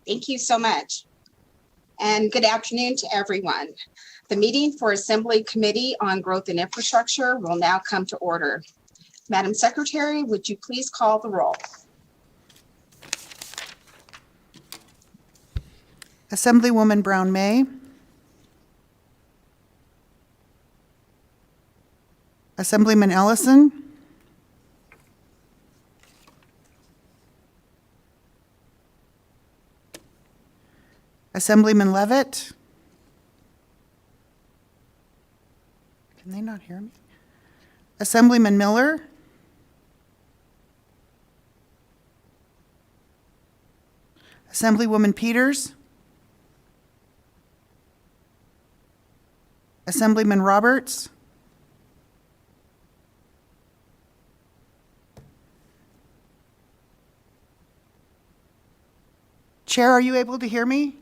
Thank you so much. And good afternoon to everyone. The meeting for Assembly Committee on Growth and Infrastructure will now come to order. Madam Secretary, would you please call the roll? Assemblywoman Brown May. Assemblyman Ellison. Assemblyman Levitt. Can they not hear me? Assemblyman Miller. Assemblywoman Peters. Assemblyman Roberts. Chair, are you able to hear me?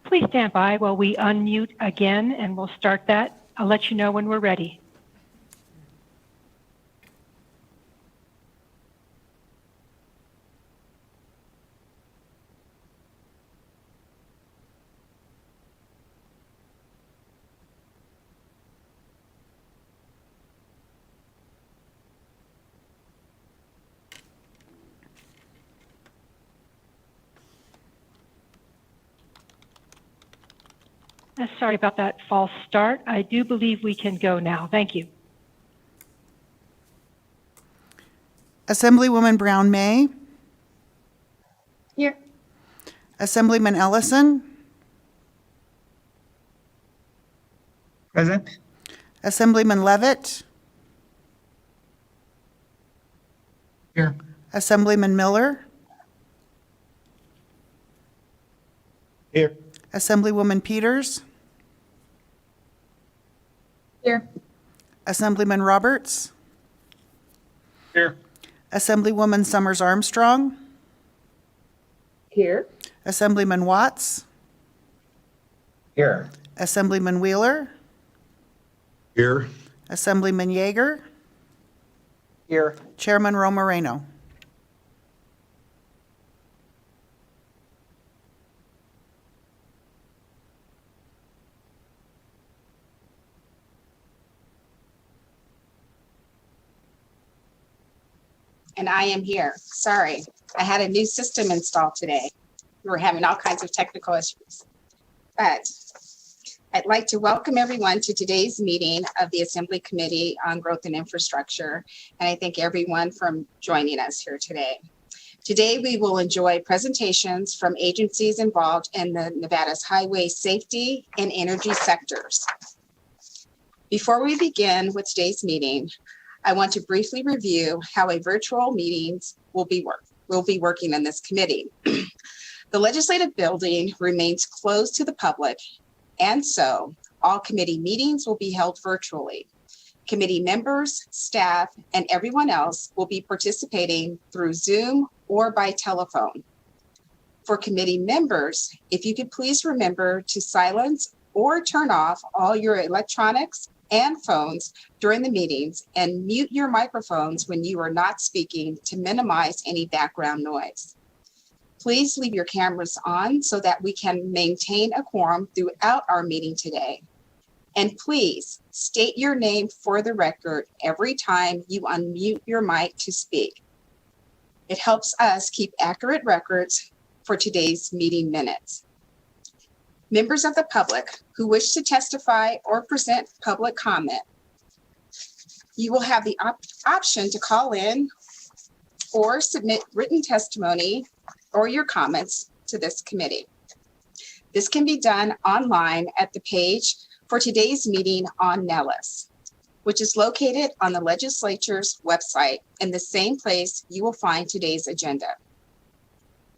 Please stand by while we unmute again, and we'll start that. I'll let you know when we're ready. Sorry about that false start. I do believe we can go now. Thank you. Assemblywoman Brown May. Here. Assemblyman Ellison. Present. Assemblyman Levitt. Here. Assemblyman Miller. Here. Assemblywoman Peters. Here. Assemblyman Roberts. Here. Assemblywoman Summers Armstrong. Here. Assemblyman Watts. Here. Assemblyman Wheeler. Here. Assemblyman Yeager. Here. Chairman Moreno. And I am here. Sorry, I had a new system installed today. We were having all kinds of technical issues. But I'd like to welcome everyone to today's meeting of the Assembly Committee on Growth and Infrastructure. And I thank everyone for joining us here today. Today, we will enjoy presentations from agencies involved in the Nevada's highway safety and energy sectors. Before we begin with today's meeting, I want to briefly review how a virtual meetings will be working in this committee. The legislative building remains closed to the public, and so all committee meetings will be held virtually. Committee members, staff, and everyone else will be participating through Zoom or by telephone. For committee members, if you could please remember to silence or turn off all your electronics and phones during the meetings and mute your microphones when you are not speaking to minimize any background noise. Please leave your cameras on so that we can maintain a quorum throughout our meeting today. And please state your name for the record every time you unmute your mic to speak. It helps us keep accurate records for today's meeting minutes. Members of the public who wish to testify or present public comment, you will have the option to call in or submit written testimony or your comments to this committee. This can be done online at the page for today's meeting on Nellis, which is located on the legislature's website in the same place you will find today's agenda.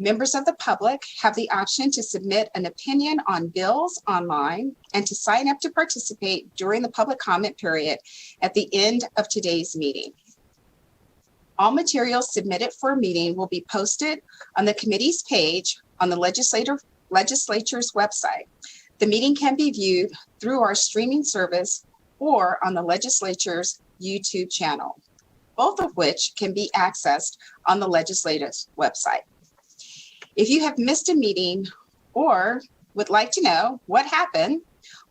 Members of the public have the option to submit an opinion on bills online and to sign up to participate during the public comment period at the end of today's meeting. All materials submitted for a meeting will be posted on the committee's page on the legislature's website. The meeting can be viewed through our streaming service or on the legislature's YouTube channel. both of which can be accessed on the legislature's website. If you have missed a meeting or would like to know what happened,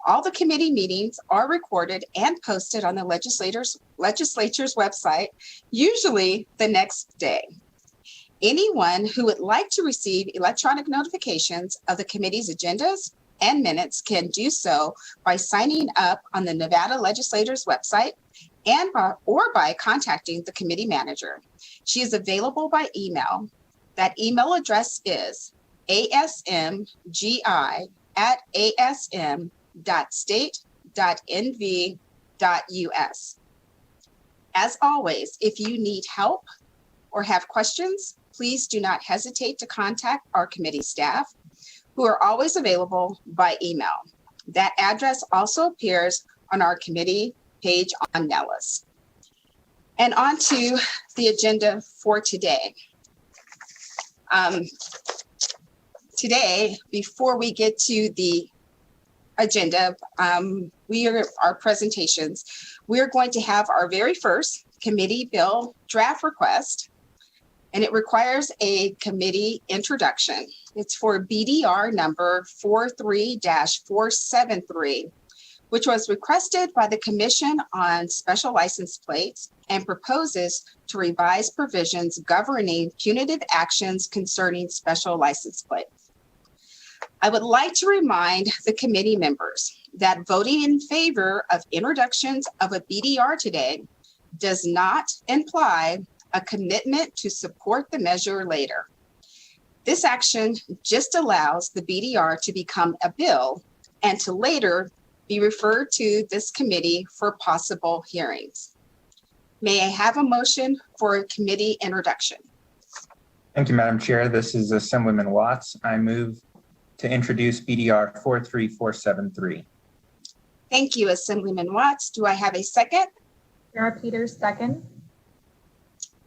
all the committee meetings are recorded and posted on the legislature's website, usually the next day. Anyone who would like to receive electronic notifications of the committee's agendas and minutes can do so by signing up on the Nevada Legislature's website or by contacting the committee manager. She is available by email. That email address is asmgi@asm.state.nv.us. As always, if you need help or have questions, please do not hesitate to contact our committee staff, who are always available by email. That address also appears on our committee page on Nellis. And on to the agenda for today. Today, before we get to the agenda, our presentations, we are going to have our very first committee bill draft request, and it requires a committee introduction. It's for BDR number 43-473, which was requested by the Commission on Special License Plates and proposes to revise provisions governing punitive actions concerning special license plates. I would like to remind the committee members that voting in favor of introductions of a BDR today does not imply a commitment to support the measure later. This action just allows the BDR to become a bill and to later be referred to this committee for possible hearings. May I have a motion for a committee introduction? Thank you, Madam Chair. This is Assemblyman Watts. I move to introduce BDR 43473. Thank you, Assemblyman Watts. Do I have a second? Sarah Peters, second.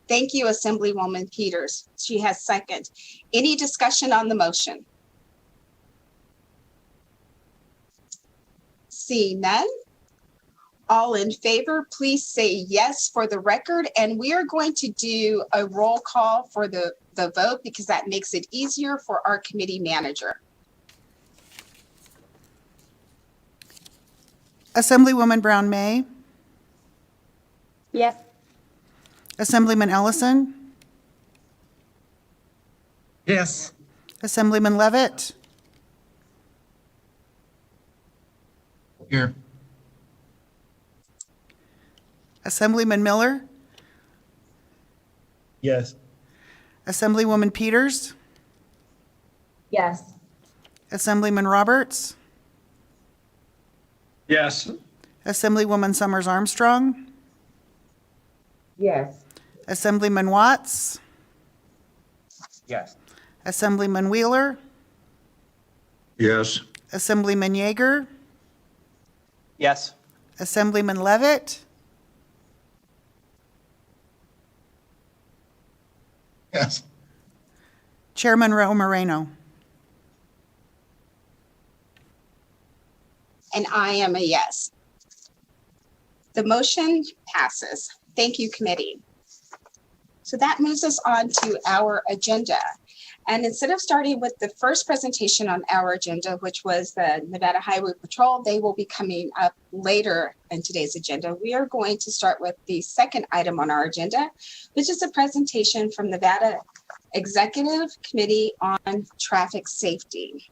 Thank you, Assemblywoman Peters. She has second. Any discussion on the motion? Seeing none. All in favor, please say yes for the record. And we are going to do a roll call for the vote because that makes it easier for our committee manager. Assemblywoman Brown May, Yes. Assemblyman Ellison, Yes. Assemblyman Levitt, Here. Assemblyman Miller, Yes. Assemblywoman Peters, Yes. Assemblyman Roberts, Yes. Assemblywoman Summers Armstrong, Yes. Assemblyman Watts, Yes. Assemblyman Wheeler, Yes. Assemblyman Yeager, Yes. Assemblyman Levitt, Yes. Chairman Ro Moreno. And I am a yes. The motion passes. Thank you, committee. So that moves us on to our agenda. And instead of starting with the first presentation on our agenda, which was the Nevada Highway Patrol, they will be coming up later in today's agenda. We are going to start with the second item on our agenda, which is a presentation from Nevada Executive Committee on Traffic Safety.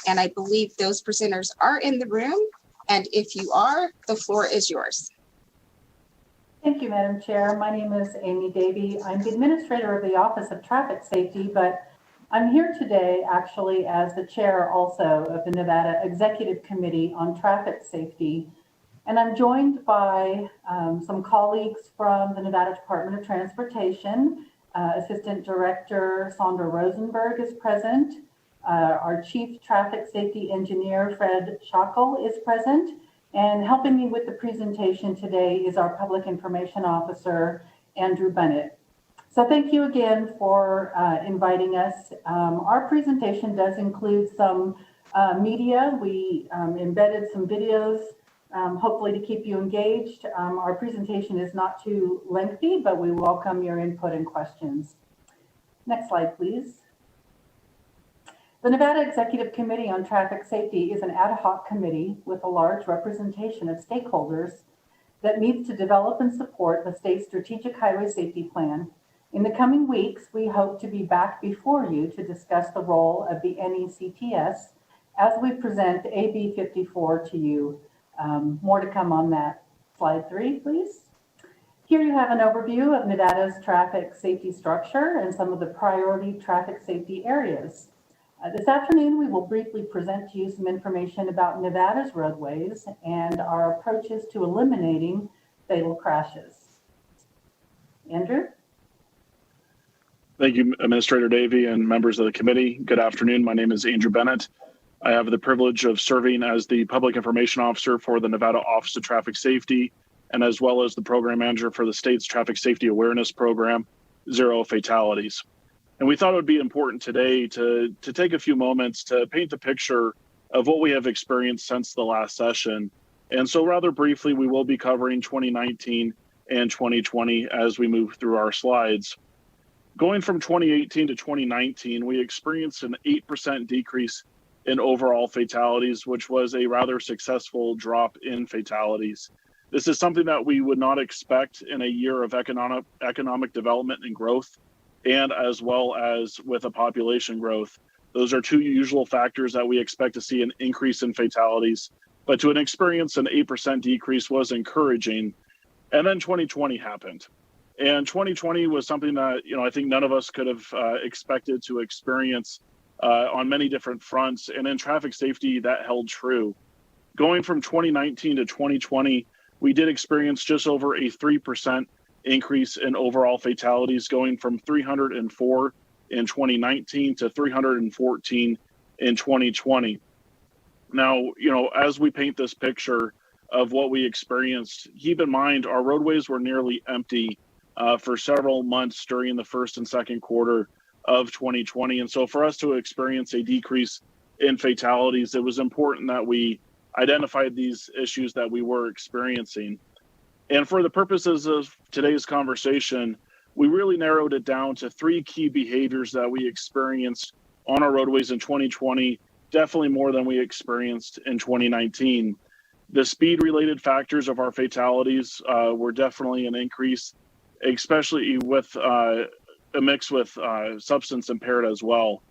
And I believe those presenters are in the room. And if you are, the floor is yours. Thank you, Madam Chair. My name is Amy Davey. I'm the administrator of the Office of Traffic Safety, but I'm here today actually as the chair also of the Nevada Executive Committee on Traffic Safety. And I'm joined by some colleagues from the Nevada Department of Transportation. Assistant Director Sandra Rosenberg is present. Our Chief Traffic Safety Engineer, Fred Schockel, is present. And helping me with the presentation today is our Public Information Officer, Andrew Bunnett. So thank you again for inviting us. Our presentation does include some media. We embedded some videos hopefully to keep you engaged. Our presentation is not too lengthy, but we welcome your input and questions. Next slide, please. The Nevada Executive Committee on Traffic Safety is an ad hoc committee with a large representation of stakeholders that meets to develop and support the state's strategic highway safety plan. In the coming weeks, we hope to be back before you to discuss the role of the NECTS as we present AB 54 to you. More to come on that. Slide 3, please. Here you have an overview of Nevada's traffic safety structure and some of the priority traffic safety areas. This afternoon, we will briefly present to you some information about Nevada's roadways and our approaches to eliminating fatal crashes. Andrew? Thank you, Administrator Davey and members of the committee. Good afternoon. My name is Andrew Bennett. I have the privilege of serving as the Public Information Officer for the Nevada Office of Traffic Safety, and as well as the Program Manager for the state's Traffic Safety Awareness Program, Zero Fatalities. And we thought it would be important today to take a few moments to paint the picture of what we have experienced since the last session. And so rather briefly, we will be covering 2019 and 2020 as we move through our slides. Going from 2018 to 2019, we experienced an 8% decrease in overall fatalities, which was a rather successful drop in fatalities. This is something that we would not expect in a year of economic development and growth, and as well as with a population growth. Those are two usual factors that we expect to see an increase in fatalities, but to experience an 8% decrease was encouraging. And then 2020 happened. And 2020 was something that, I think none of us could have expected to experience on many different fronts. And in traffic safety, that held true. Going from 2019 to 2020, we did experience just over a 3% increase in overall fatalities, going from 304 in 2019 to 314 in 2020. Now, as we paint this picture of what we experienced, keep in mind our roadways were nearly empty for several months during the first and second quarter of 2020. And so for us to experience a decrease in fatalities, it was important that we identified these issues that we were experiencing. And for the purposes of today's conversation, we really narrowed it down to 3 key behaviors that we experienced on our roadways in 2020, definitely more than we experienced in 2019. The speed-related factors of our fatalities were definitely an increase, especially with a mix with substance impaired as well.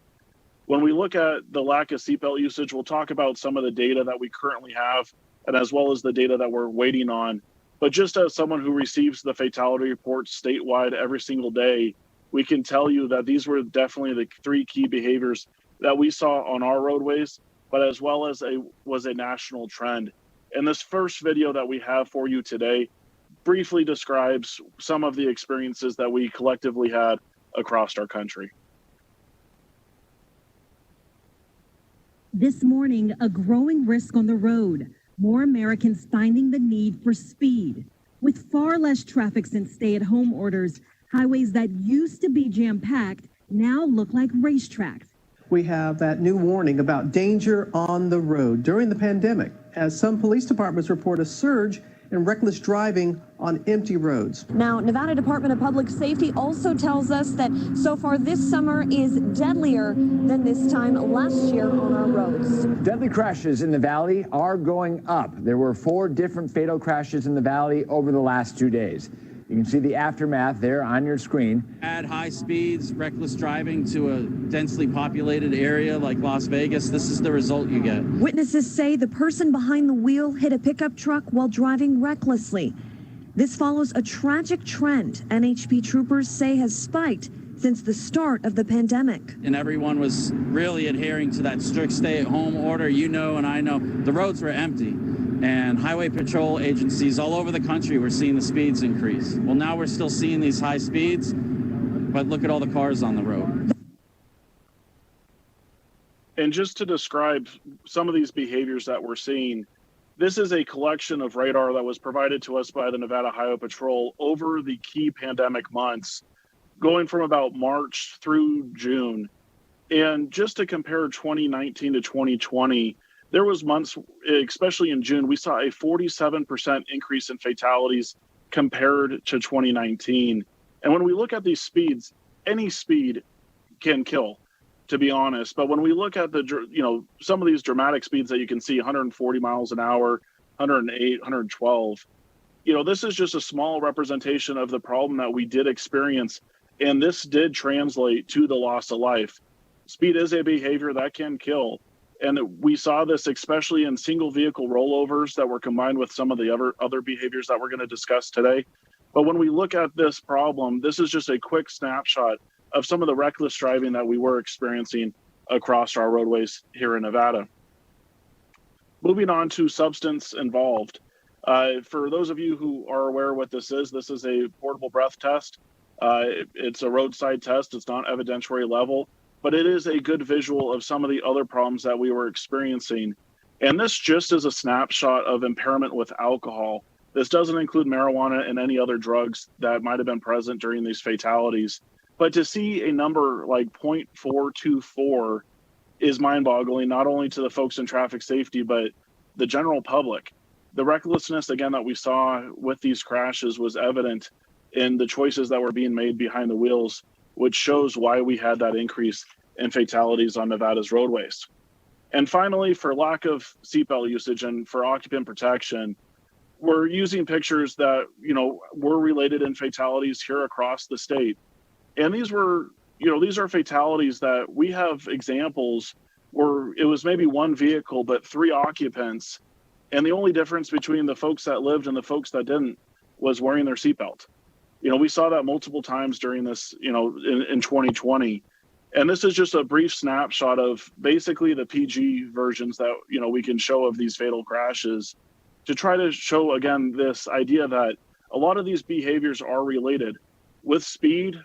When we look at the lack of seatbelt usage, we'll talk about some of the data that we currently have, and as well as the data that we're waiting on. But just as someone who receives the fatality reports statewide every single day, we can tell you that these were definitely the 3 key behaviors that we saw on our roadways, but as well as was a national trend. And this first video that we have for you today briefly describes some of the experiences that we collectively had across our country. This morning, a growing risk on the road. More Americans finding the need for speed. With far less traffic since stay-at-home orders, highways that used to be jam-packed now look like racetracks. We have that new warning about danger on the road during the pandemic, as some police departments report a surge in reckless driving on empty roads. Now, Nevada Department of Public Safety also tells us that so far this summer is deadlier than this time last year on our roads. Deadly crashes in the valley are going up. There were 4 different fatal crashes in the valley over the last 2 days. You can see the aftermath there on your screen. At high speeds, reckless driving to a densely populated area like Las Vegas, this is the result you get. Witnesses say the person behind the wheel hit a pickup truck while driving recklessly. This follows a tragic trend NHP troopers say has spiked since the start of the pandemic. And everyone was really adhering to that strict stay-at-home order. You know and I know the roads were empty. And highway patrol agencies all over the country were seeing the speeds increase. Well, now we're still seeing these high speeds, but look at all the cars on the road. And just to describe some of these behaviors that we're seeing, this is a collection of radar that was provided to us by the Nevada Highway Patrol over the key pandemic months, going from about March through June. And just to compare 2019 to 2020, there was months, especially in June, we saw a 47% increase in fatalities compared to 2019. And when we look at these speeds, any speed can kill, to be honest. But when we look at some of these dramatic speeds that you can see, 140 miles an hour, 108, 112, this is just a small representation of the problem that we did experience. And this did translate to the loss of life. Speed is a behavior that can kill. And we saw this especially in single vehicle rollovers that were combined with some of the other behaviors that we're going to discuss today. But when we look at this problem, this is just a quick snapshot of some of the reckless driving that we were experiencing across our roadways here in Nevada. Moving on to substance involved. For those of you who are aware what this is a portable breath test. It's a roadside test. It's not evidentiary level, but it is a good visual of some of the other problems that we were experiencing. And this just is a snapshot of impairment with alcohol. This doesn't include marijuana and any other drugs that might have been present during these fatalities. But to see a number like 0.424 is mind-boggling, not only to the folks in traffic safety, but the general public. The recklessness, again, that we saw with these crashes was evident in the choices that were being made behind the wheels, which shows why we had that increase in fatalities on Nevada's roadways. And finally, for lack of seatbelt usage and for occupant protection, we're using pictures that, were related in fatalities here across the state. And these are fatalities that we have examples where it was maybe one vehicle, but 3 occupants. And the only difference between the folks that lived and the folks that didn't was wearing their seatbelt. We saw that multiple times during this, in 2020. And this is just a brief snapshot of basically the PG versions that, we can show of these fatal crashes to try to show, again, this idea that a lot of these behaviors are related with speed,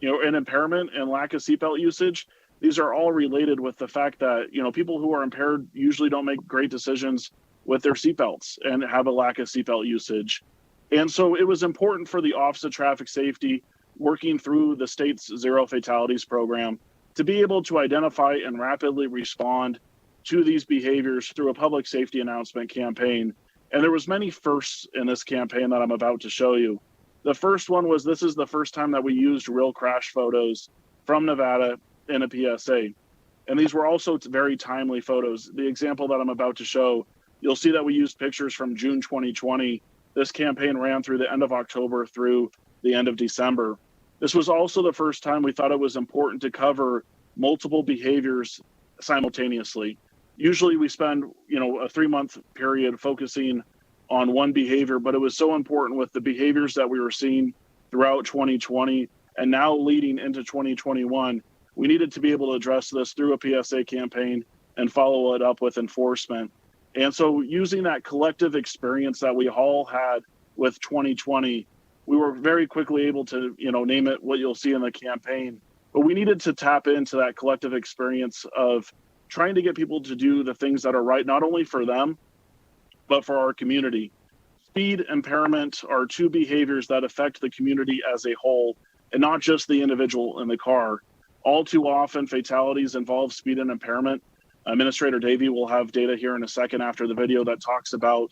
and impairment and lack of seatbelt usage. These are all related with the fact that, people who are impaired usually don't make great decisions with their seatbelts and have a lack of seatbelt usage. And so it was important for the Office of Traffic Safety, working through the state's Zero Fatalities program, to be able to identify and rapidly respond to these behaviors through a public safety announcement campaign. And there was many firsts in this campaign that I'm about to show you. The first one was, this is the first time that we used real crash photos from Nevada in a PSA. And these were also very timely photos. The example that I'm about to show, you'll see that we used pictures from June 2020. This campaign ran through the end of October through the end of December. This was also the first time we thought it was important to cover multiple behaviors simultaneously. Usually we spend, a 3-month period focusing on one behavior, but it was so important with the behaviors that we were seeing throughout 2020 and now leading into 2021. We needed to be able to address this through a PSA campaign and follow it up with enforcement. And so using that collective experience that we all had with 2020, we were very quickly able to, name it what you'll see in the campaign. But we needed to tap into that collective experience of trying to get people to do the things that are right, not only for them, but for our community. Speed, impairment are 2 behaviors that affect the community as a whole, and not just the individual in the car. All too often, fatalities involve speed and impairment. Administrator Davey will have data here in a second after the video that talks about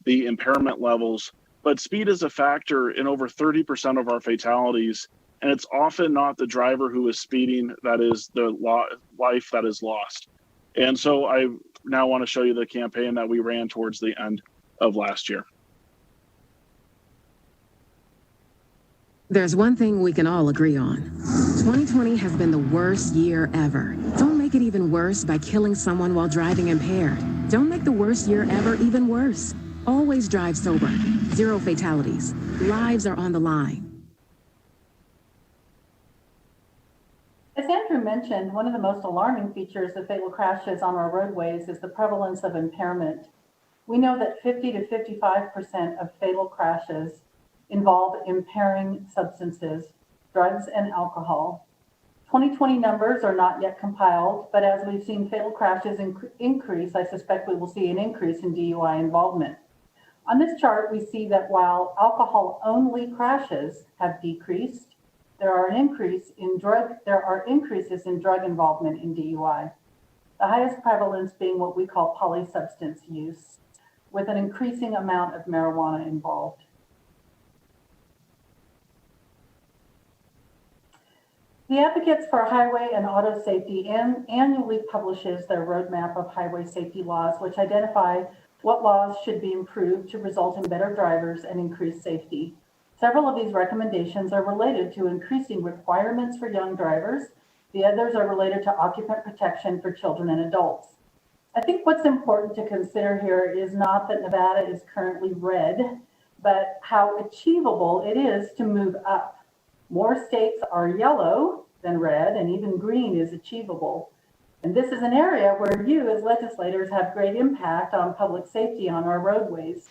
the impairment levels. But speed is a factor in over 30% of our fatalities, and it's often not the driver who is speeding that is the life that is lost. And so I now want to show you the campaign that we ran towards the end of last year. There's one thing we can all agree on. 2020 has been the worst year ever. Don't make it even worse by killing someone while driving impaired. Don't make the worst year ever even worse. Always drive sober. Zero fatalities. Lives are on the line. As Andrew mentioned, one of the most alarming features of fatal crashes on our roadways is the prevalence of impairment. We know that 50 to 55% of fatal crashes involve impairing substances, drugs and alcohol. 2020 numbers are not yet compiled, but as we've seen fatal crashes increase, I suspect we will see an increase in DUI involvement. On this chart, we see that while alcohol-only crashes have decreased, there are increases in drug involvement in DUI. the highest prevalence being what we call polysubstance use, with an increasing amount of marijuana involved. The Advocates for Highway and Auto Safety annually publishes their roadmap of highway safety laws, which identify what laws should be improved to result in better drivers and increased safety. Several of these recommendations are related to increasing requirements for young drivers. The others are related to occupant protection for children and adults. I think what's important to consider here is not that Nevada is currently red, but how achievable it is to move up. More states are yellow than red, and even green is achievable. And this is an area where you as legislators have great impact on public safety on our roadways.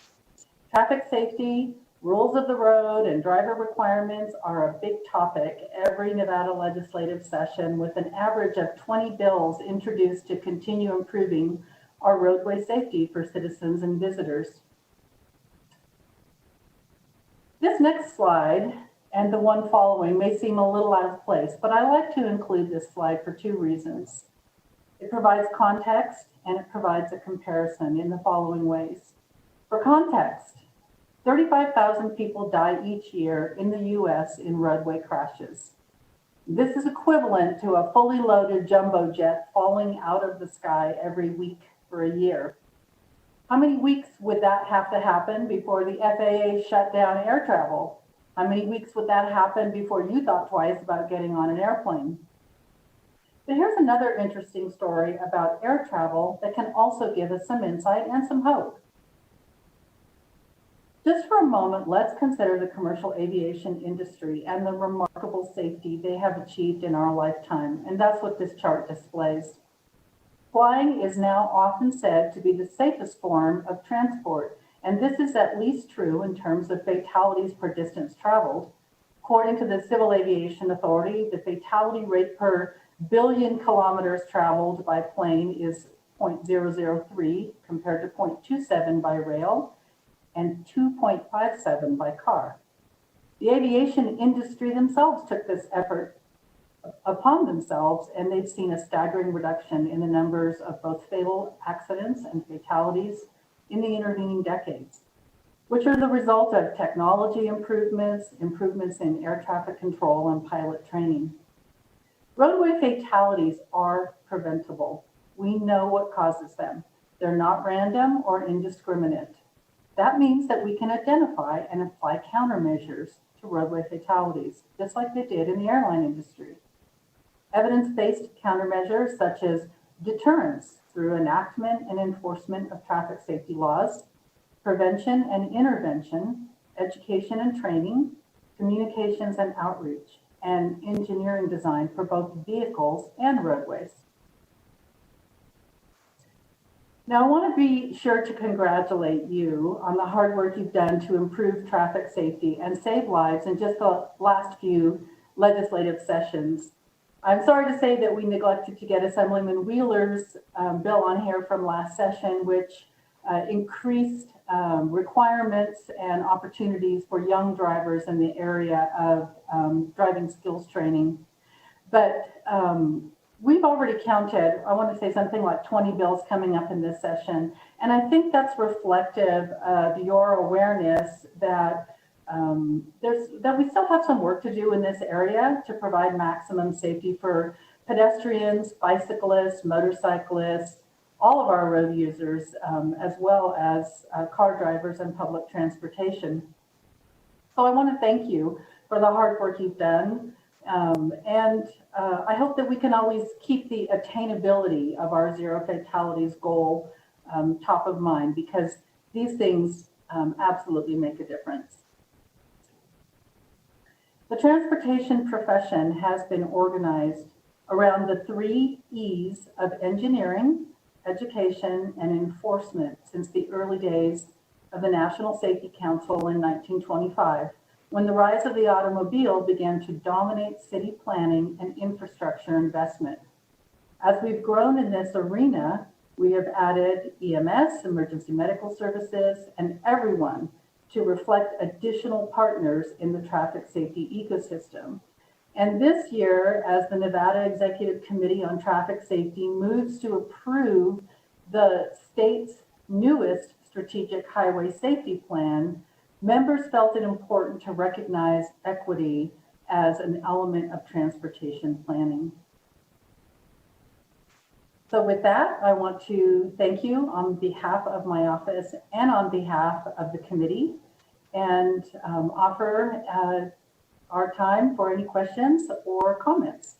Traffic safety, rules of the road, and driver requirements are a big topic every Nevada legislative session, with an average of 20 bills introduced to continue improving our roadway safety for citizens and visitors. This next slide and the one following may seem a little out of place, but I like to include this slide for two reasons. It provides context and it provides a comparison in the following ways. For context, 35,000 people die each year in the US in roadway crashes. This is equivalent to a fully loaded jumbo jet falling out of the sky every week for a year. How many weeks would that have to happen before the FAA shut down air travel? How many weeks would that happen before you thought twice about getting on an airplane? But here's another interesting story about air travel that can also give us some insight and some hope. Just for a moment, let's consider the commercial aviation industry and the remarkable safety they have achieved in our lifetime, and that's what this chart displays. Flying is now often said to be the safest form of transport, and this is at least true in terms of fatalities per distance traveled. According to the Civil Aviation Authority, the fatality rate per billion kilometers traveled by plane is 0.003 compared to 0.27 by rail and 2.57 by car. The aviation industry themselves took this effort upon themselves, and they've seen a staggering reduction in the numbers of both fatal accidents and fatalities in the intervening decades, which are the result of technology improvements, improvements in air traffic control and pilot training. Roadway fatalities are preventable. We know what causes them. They're not random or indiscriminate. That means that we can identify and apply countermeasures to roadway fatalities, just like they did in the airline industry. Evidence-based countermeasures such as deterrence through enactment and enforcement of traffic safety laws, prevention and intervention, education and training, communications and outreach, and engineering design for both vehicles and roadways. Now, I want to be sure to congratulate you on the hard work you've done to improve traffic safety and save lives in just the last few legislative sessions. I'm sorry to say that we neglected to get Assemblyman Wheeler's bill on here from last session, which increased requirements and opportunities for young drivers in the area of driving skills training. But we've already counted, I want to say something like 20 bills coming up in this session. And I think that's reflective of your awareness that that we still have some work to do in this area to provide maximum safety for pedestrians, bicyclists, motorcyclists, all of our road users, as well as car drivers and public transportation. So I want to thank you for the hard work you've done. And I hope that we can always keep the attainability of our zero fatalities goal top of mind, because these things absolutely make a difference. The transportation profession has been organized around the 3 E's of engineering, education, and enforcement since the early days of the National Safety Council in 1925, when the rise of the automobile began to dominate city planning and infrastructure investment. As we've grown in this arena, we have added EMS, emergency medical services, and everyone to reflect additional partners in the traffic safety ecosystem. And this year, as the Nevada Executive Committee on Traffic Safety moves to approve the state's newest strategic highway safety plan, members felt it important to recognize equity as an element of transportation planning. So with that, I want to thank you on behalf of my office and on behalf of the committee, and offer our time for any questions or comments.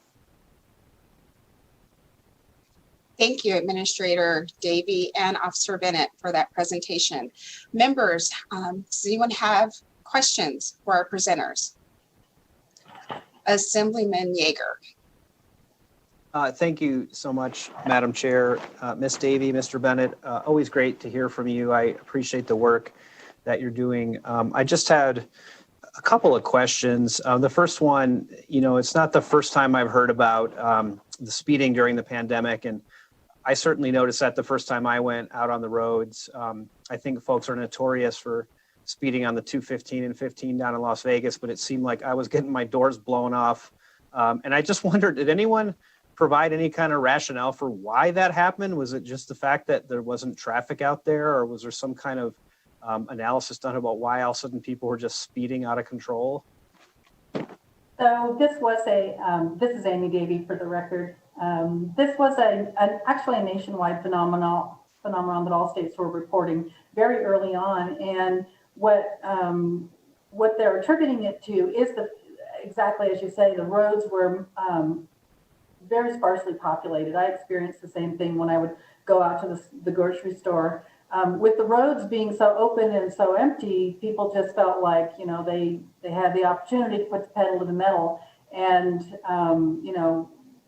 Thank you, Administrator Davey and Officer Bennett, for that presentation. Members, does anyone have questions for our presenters? Assemblyman Yeager. Thank you so much, Madam Chair, Ms. Davey, Mr. Bennett. Always great to hear from you. I appreciate the work that you're doing. I just had a couple of questions. The first one, it's not the first time I've heard about the speeding during the pandemic, and I certainly noticed that the first time I went out on the roads. I think folks are notorious for speeding on the 215 and 15 down in Las Vegas, but it seemed like I was getting my doors blown off. And I just wondered, did anyone provide any kind of rationale for why that happened? Was it just the fact that there wasn't traffic out there, or was there some kind of analysis done about why all of a sudden people were just speeding out of control? So this was this is Amy Davey for the record. This was actually a nationwide phenomenon that all states were reporting very early on. And what they're attributing it to is exactly as you say, the roads were very sparsely populated. I experienced the same thing when I would go out to the grocery store. With the roads being so open and so empty, people just felt like, they had the opportunity to put the pedal to the metal and,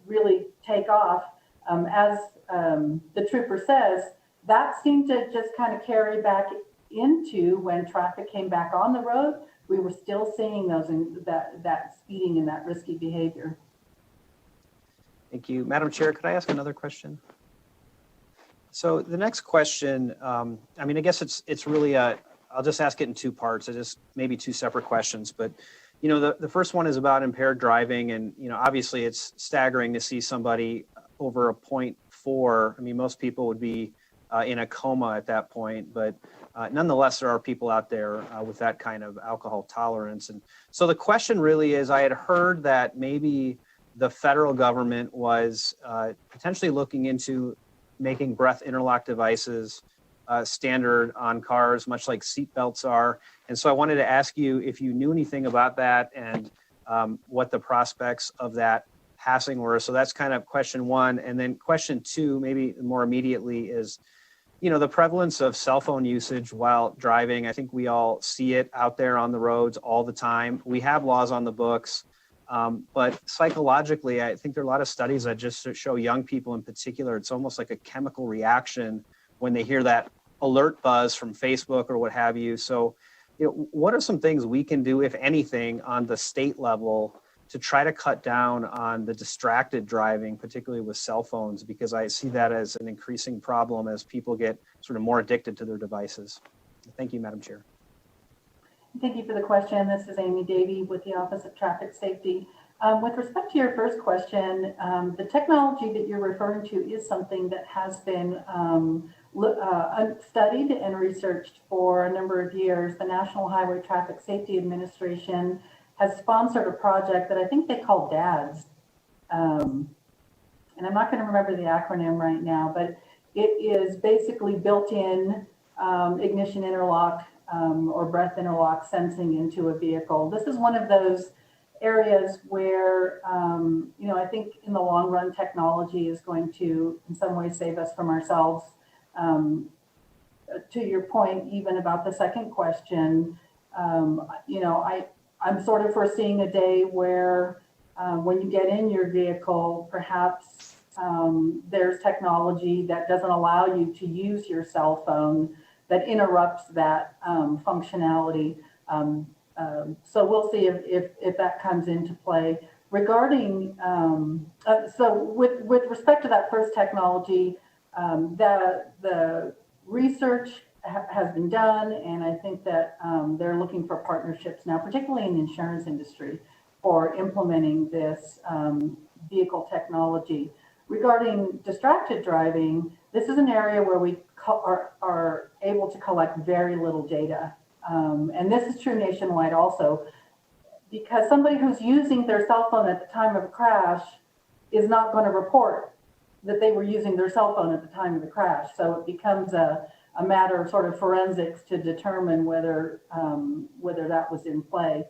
really take off. As the trooper says, that seemed to just kind of carry back into when traffic came back on the road. We were still seeing that speeding and that risky behavior. Thank you. Madam Chair, could I ask another question? So the next question, I guess it's really I'll just ask it in two parts. It's just maybe two separate questions, but the first one is about impaired driving, and obviously it's staggering to see somebody over a 0.4. Most people would be in a coma at that point, but nonetheless, there are people out there with that kind of alcohol tolerance. And so the question really is, I had heard that maybe the federal government was potentially looking into making breath interlock devices standard on cars, much like seat belts are. And so I wanted to ask you if you knew anything about that and what the prospects of that passing were. So that's kind of question one. And then question two, maybe more immediately, is the prevalence of cell phone usage while driving. I think we all see it out there on the roads all the time. We have laws on the books. But psychologically, I think there are a lot of studies that just show young people in particular, it's almost like a chemical reaction when they hear that alert buzz from Facebook or what have you. So, what are some things we can do, if anything, on the state level to try to cut down on the distracted driving, particularly with cell phones? Because I see that as an increasing problem as people get sort of more addicted to their devices. Thank you, Madam Chair. Thank you for the question. This is Amy Davey with the Office of Traffic Safety. With respect to your first question, the technology that you're referring to is something that has been studied and researched for a number of years. The National Highway Traffic Safety Administration has sponsored a project that I think they call DADS. And I'm not going to remember the acronym right now, but it is basically built-in ignition interlock or breath interlock sensing into a vehicle. This is one of those areas where, I think in the long run, technology is going to, in some ways, save us from ourselves. To your point, even about the second question, I'm sort of foreseeing a day where when you get in your vehicle, perhaps there's technology that doesn't allow you to use your cell phone that interrupts that functionality. So we'll see if that comes into play. Regarding, so with respect to that first technology, the research has been done, and I think that they're looking for partnerships now, particularly in the insurance industry, for implementing this vehicle technology. Regarding distracted driving, this is an area where we are able to collect very little data. And this is true nationwide also, because somebody who's using their cell phone at the time of a crash is not going to report that they were using their cell phone at the time of the crash. So it becomes a matter of sort of forensics to determine whether that was in play.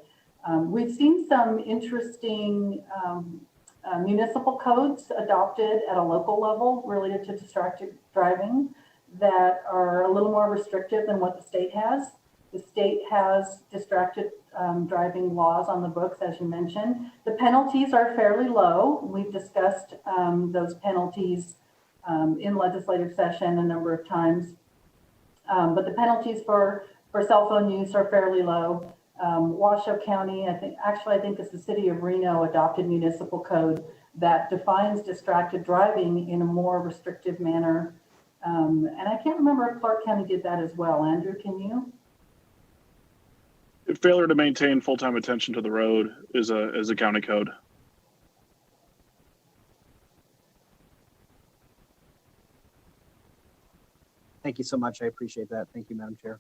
We've seen some interesting municipal codes adopted at a local level related to distracted driving that are a little more restrictive than what the state has. The state has distracted driving laws on the books, as you mentioned. The penalties are fairly low. We've discussed those penalties in legislative session a number of times. But the penalties for cell phone use are fairly low. Washoe County, I think it's the city of Reno adopted municipal code that defines distracted driving in a more restrictive manner. And I can't remember if Clark County did that as well. Andrew, can you? Failure to maintain full-time attention to the road is a county code. Thank you so much. I appreciate that. Thank you, Madam Chair.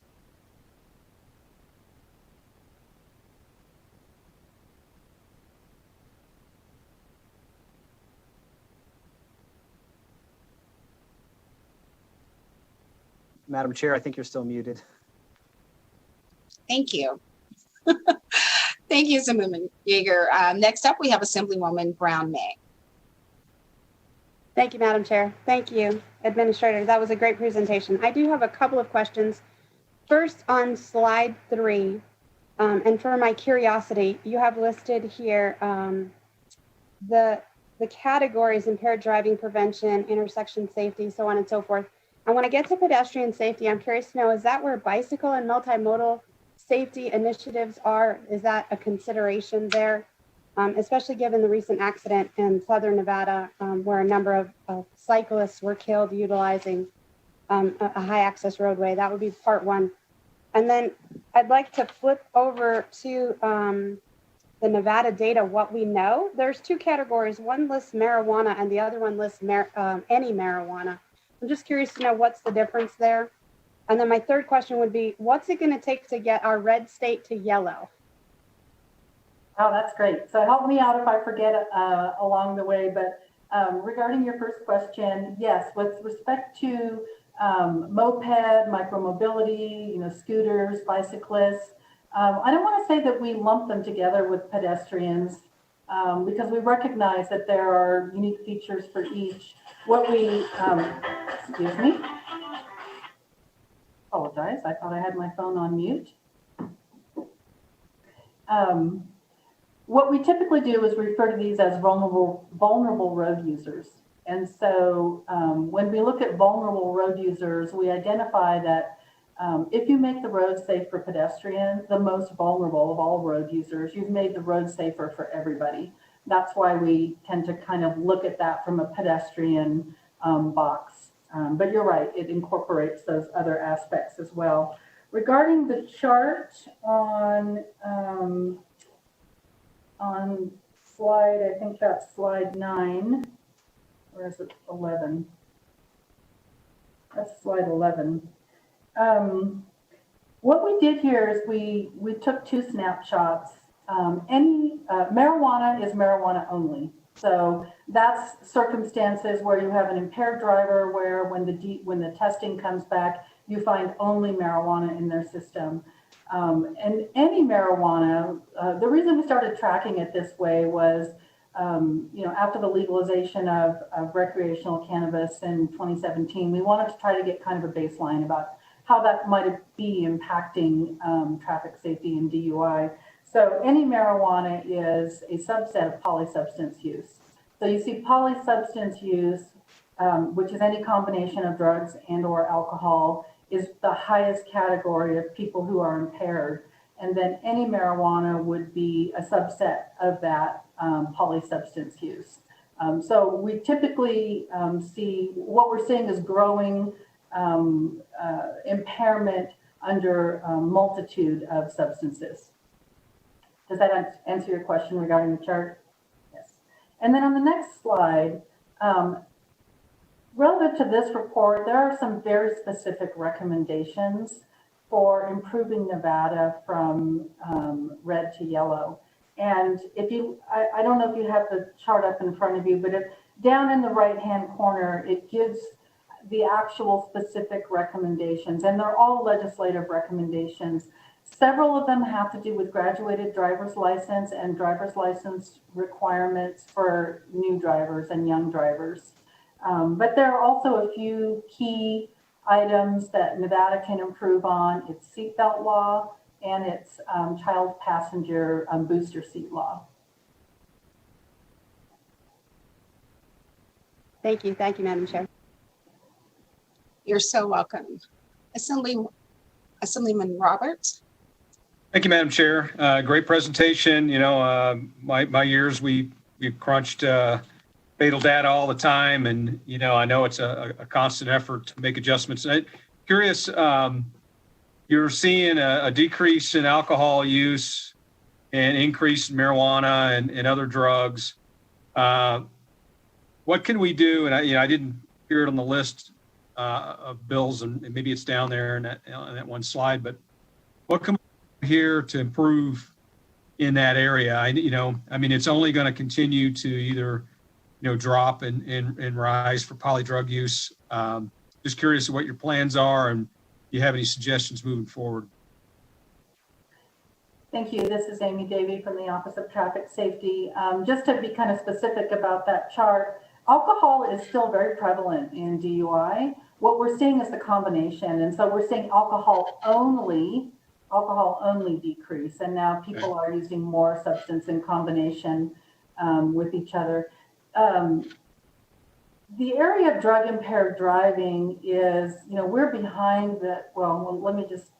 Madam Chair, I think you're still muted. Thank you. Thank you, Assemblyman Yeager. Next up, we have Assemblywoman Brown May. Thank you, Madam Chair. Thank you, Administrator. That was a great presentation. I do have a couple of questions. First, on slide 3, and for my curiosity, you have listed here the categories: impaired driving prevention, intersection safety, so on and so forth. And when I get to pedestrian safety, I'm curious to know, is that where bicycle and multimodal safety initiatives are? Is that a consideration there? Especially given the recent accident in Southern Nevada, where a number of cyclists were killed utilizing a high access roadway. That would be part 1. And then I'd like to flip over to the Nevada data, what we know. There's 2 categories. One lists marijuana and the other one lists any marijuana. I'm just curious to know what's the difference there. And then my third question would be, what's it going to take to get our red state to yellow? Oh, that's great. So help me out if I forget along the way. But regarding your first question, yes, with respect to moped, micromobility, scooters, bicyclists, I don't want to say that we lump them together with pedestrians because we recognize that there are unique features for each. What we, excuse me, apologize. I thought I had my phone on mute. What we typically do is refer to these as vulnerable road users. And so when we look at vulnerable road users, we identify that if you make the road safe for pedestrians, the most vulnerable of all road users, you've made the road safer for everybody. That's why we tend to kind of look at that from a pedestrian box. But you're right, it incorporates those other aspects as well. Regarding the chart on slide, I think that's slide 9, or is it 11? That's slide 11. What we did here is we took 2 snapshots. Marijuana is marijuana only. So that's circumstances where you have an impaired driver where when the testing comes back, you find only marijuana in their system. And any marijuana, the reason we started tracking it this way was, after the legalization of recreational cannabis in 2017, we wanted to try to get kind of a baseline about how that might be impacting traffic safety and DUI. So any marijuana is a subset of polysubstance use. So you see polysubstance use, which is any combination of drugs and or alcohol, is the highest category of people who are impaired. And then any marijuana would be a subset of that polysubstance use. So we typically see, what we're seeing is growing impairment under a multitude of substances. Does that answer your question regarding the chart? Yes. And then on the next slide, relative to this report, there are some very specific recommendations for improving Nevada from red to yellow. And if you, I don't know if you have the chart up in front of you, but if down in the right-hand corner, it gives the actual specific recommendations, and they're all legislative recommendations. Several of them have to do with graduated driver's license and driver's license requirements for new drivers and young drivers. But there are also a few key items that Nevada can improve on. Its seatbelt law and its child passenger booster seat law. Thank you, Madam Chair. You're so welcome. Assemblyman Roberts. Thank you, Madam Chair. Great presentation. You know, my years, we've crunched fatal data all the time. And, you know, I know it's a constant effort to make adjustments. And I'm curious, you're seeing a decrease in alcohol use and increase in marijuana and other drugs. What can we do? And I didn't hear it on the list of bills, and maybe it's down there in that one slide, but what can we do here to improve in that area? I mean, it's only going to continue to either, drop and rise for poly drug use. Just curious what your plans are and if you have any suggestions moving forward. Thank you. This is Amy Davey from the Office of Traffic Safety. Just to be kind of specific about that chart, alcohol is still very prevalent in DUI. What we're seeing is the combination. And so we're seeing alcohol only decrease. And now people are using more substance in combination with each other. The area of drug impaired driving is, we're behind well, let me just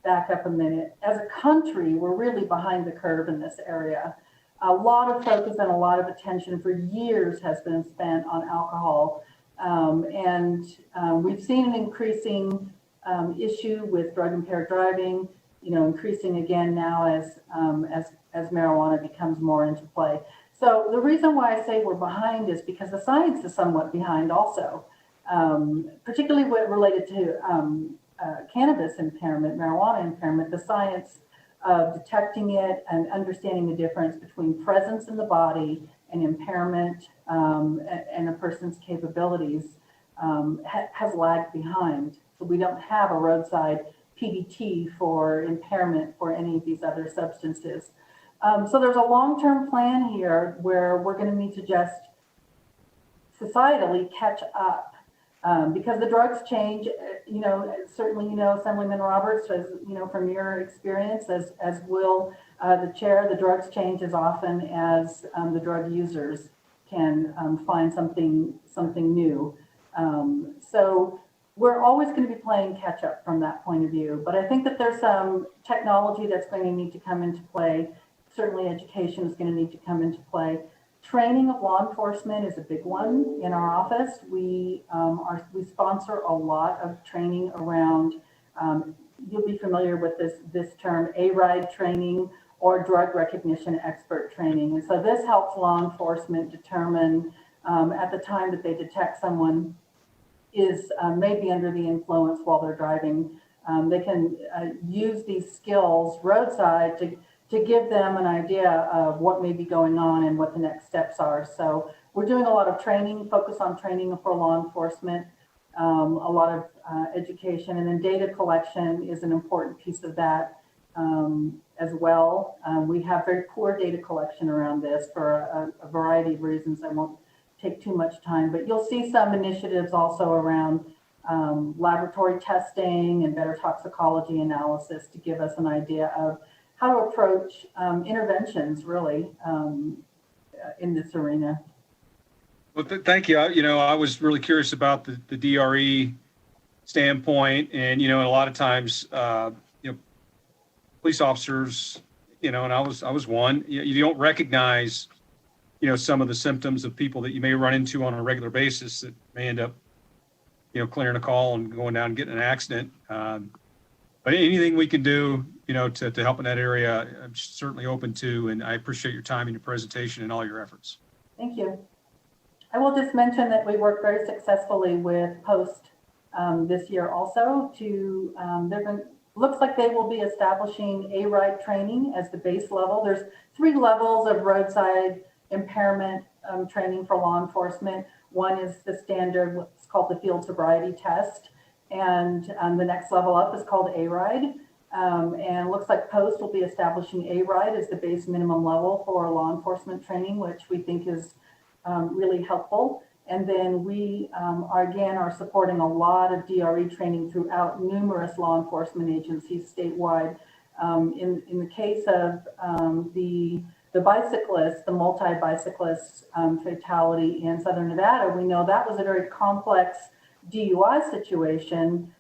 back up a minute. As a country, we're really behind the curve in this area. A lot of focus and a lot of attention for years has been spent on alcohol. We've seen an increasing issue with drug impaired driving, increasing again now as marijuana becomes more into play. So the reason why I say we're behind is because the science is somewhat behind also, particularly what related to cannabis impairment, marijuana impairment, the science of detecting it and understanding the difference between presence in the body and impairment and a person's capabilities has lagged behind. So we don't have a roadside PDT for impairment for any of these other substances. So there's a long-term plan here where we're going to need to just societally catch up because the drugs change. Certainly, Assemblyman Roberts, as from your experience, as will the chair, the drugs change as often as the drug users can find something new. So we're always going to be playing catch up from that point of view. But I think that there's some technology that's going to need to come into play. Certainly education is going to need to come into play. Training of law enforcement is a big one in our office. We sponsor a lot of training around, you'll be familiar with this term, A-RIDE training or drug recognition expert training. And so this helps law enforcement determine at the time that they detect someone is maybe under the influence while they're driving. They can use these skills roadside to give them an idea of what may be going on and what the next steps are. So we're doing a lot of training, focus on training for law enforcement, a lot of education, and then data collection is an important piece of that as well. We have very poor data collection around this for a variety of reasons. I won't take too much time, but you'll see some initiatives also around laboratory testing and better toxicology analysis to give us an idea of how to approach interventions really in this arena. Well, thank you. I was really curious about the DRE standpoint, and a lot of times, police officers, and I was one. You don't recognize, some of the symptoms of people that you may run into on a regular basis that may end up, clearing a call and going down and getting an accident. But anything we can do, to help in that area, I'm certainly open to, and I appreciate your time and your presentation and all your efforts. Thank you. I will just mention that we worked very successfully with Post this year also to, looks like they will be establishing A-RIDE training as the base level. There's 3 levels of roadside impairment training for law enforcement. One is the standard, what's called the field sobriety test. And the next level up is called A-RIDE. And it looks like Post will be establishing A-RIDE as the base minimum level for law enforcement training, which we think is really helpful. And then we are supporting a lot of DRE training throughout numerous law enforcement agencies statewide. In the case of the bicyclist, the multi-bicyclist fatality in Southern Nevada, we know that was a very complex DUI situation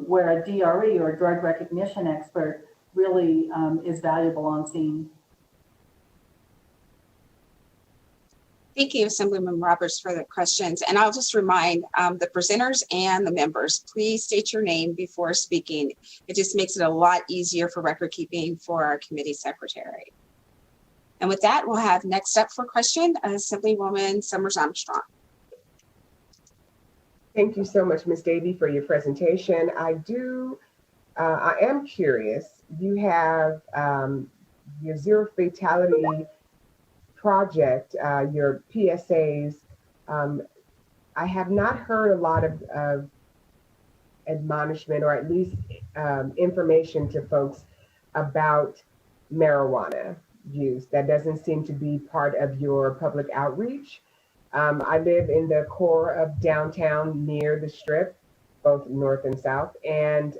where a DRE or drug recognition expert really is valuable on scene. Thank you, Assemblyman Roberts, for the questions. And I'll just remind the presenters and the members, please state your name before speaking. It just makes it a lot easier for record keeping for our committee secretary. And with that, we'll have next up for question, Assemblywoman Summers Armstrong. Thank you so much, Ms. Davey, for your presentation. I am curious, you have your zero fatality project, your PSAs. I have not heard a lot of admonishment or at least information to folks about marijuana use. That doesn't seem to be part of your public outreach. I live in the core of downtown near the Strip, both north and south. And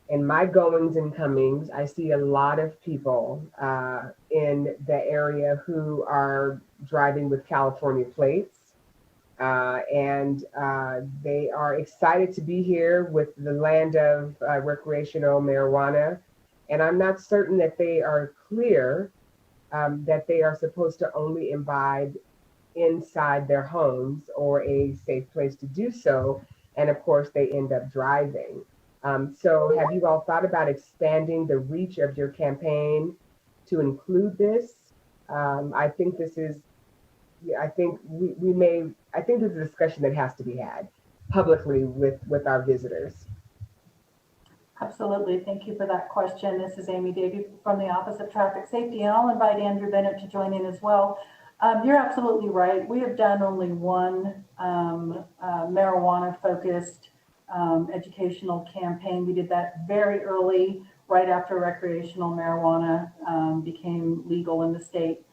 in my goings and comings, I see a lot of people in the area who are driving with California plates. And they are excited to be here with the land of recreational marijuana. And I'm not certain that they are clear that they are supposed to only imbibe inside their homes or a safe place to do so. And of course, they end up driving. So have you all thought about expanding the reach of your campaign to include this? I think this is, I think this is a discussion that has to be had publicly with our visitors. Absolutely. Thank you for that question. This is Amy Davey from the Office of Traffic Safety, and I'll invite Andrew Bennett to join in as well. You're absolutely right. We have done only one marijuana-focused educational campaign. We did that very early, right after recreational marijuana became legal in the state.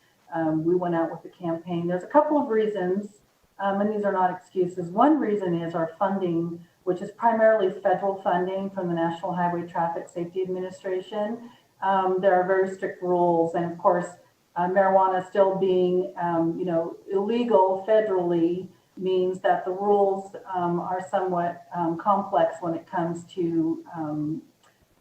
We went out with the campaign. There's a couple of reasons, and these are not excuses. One reason is our funding, which is primarily federal funding from the National Highway Traffic Safety Administration. There are very strict rules, and of course, marijuana still being, illegal federally means that the rules are somewhat complex when it comes to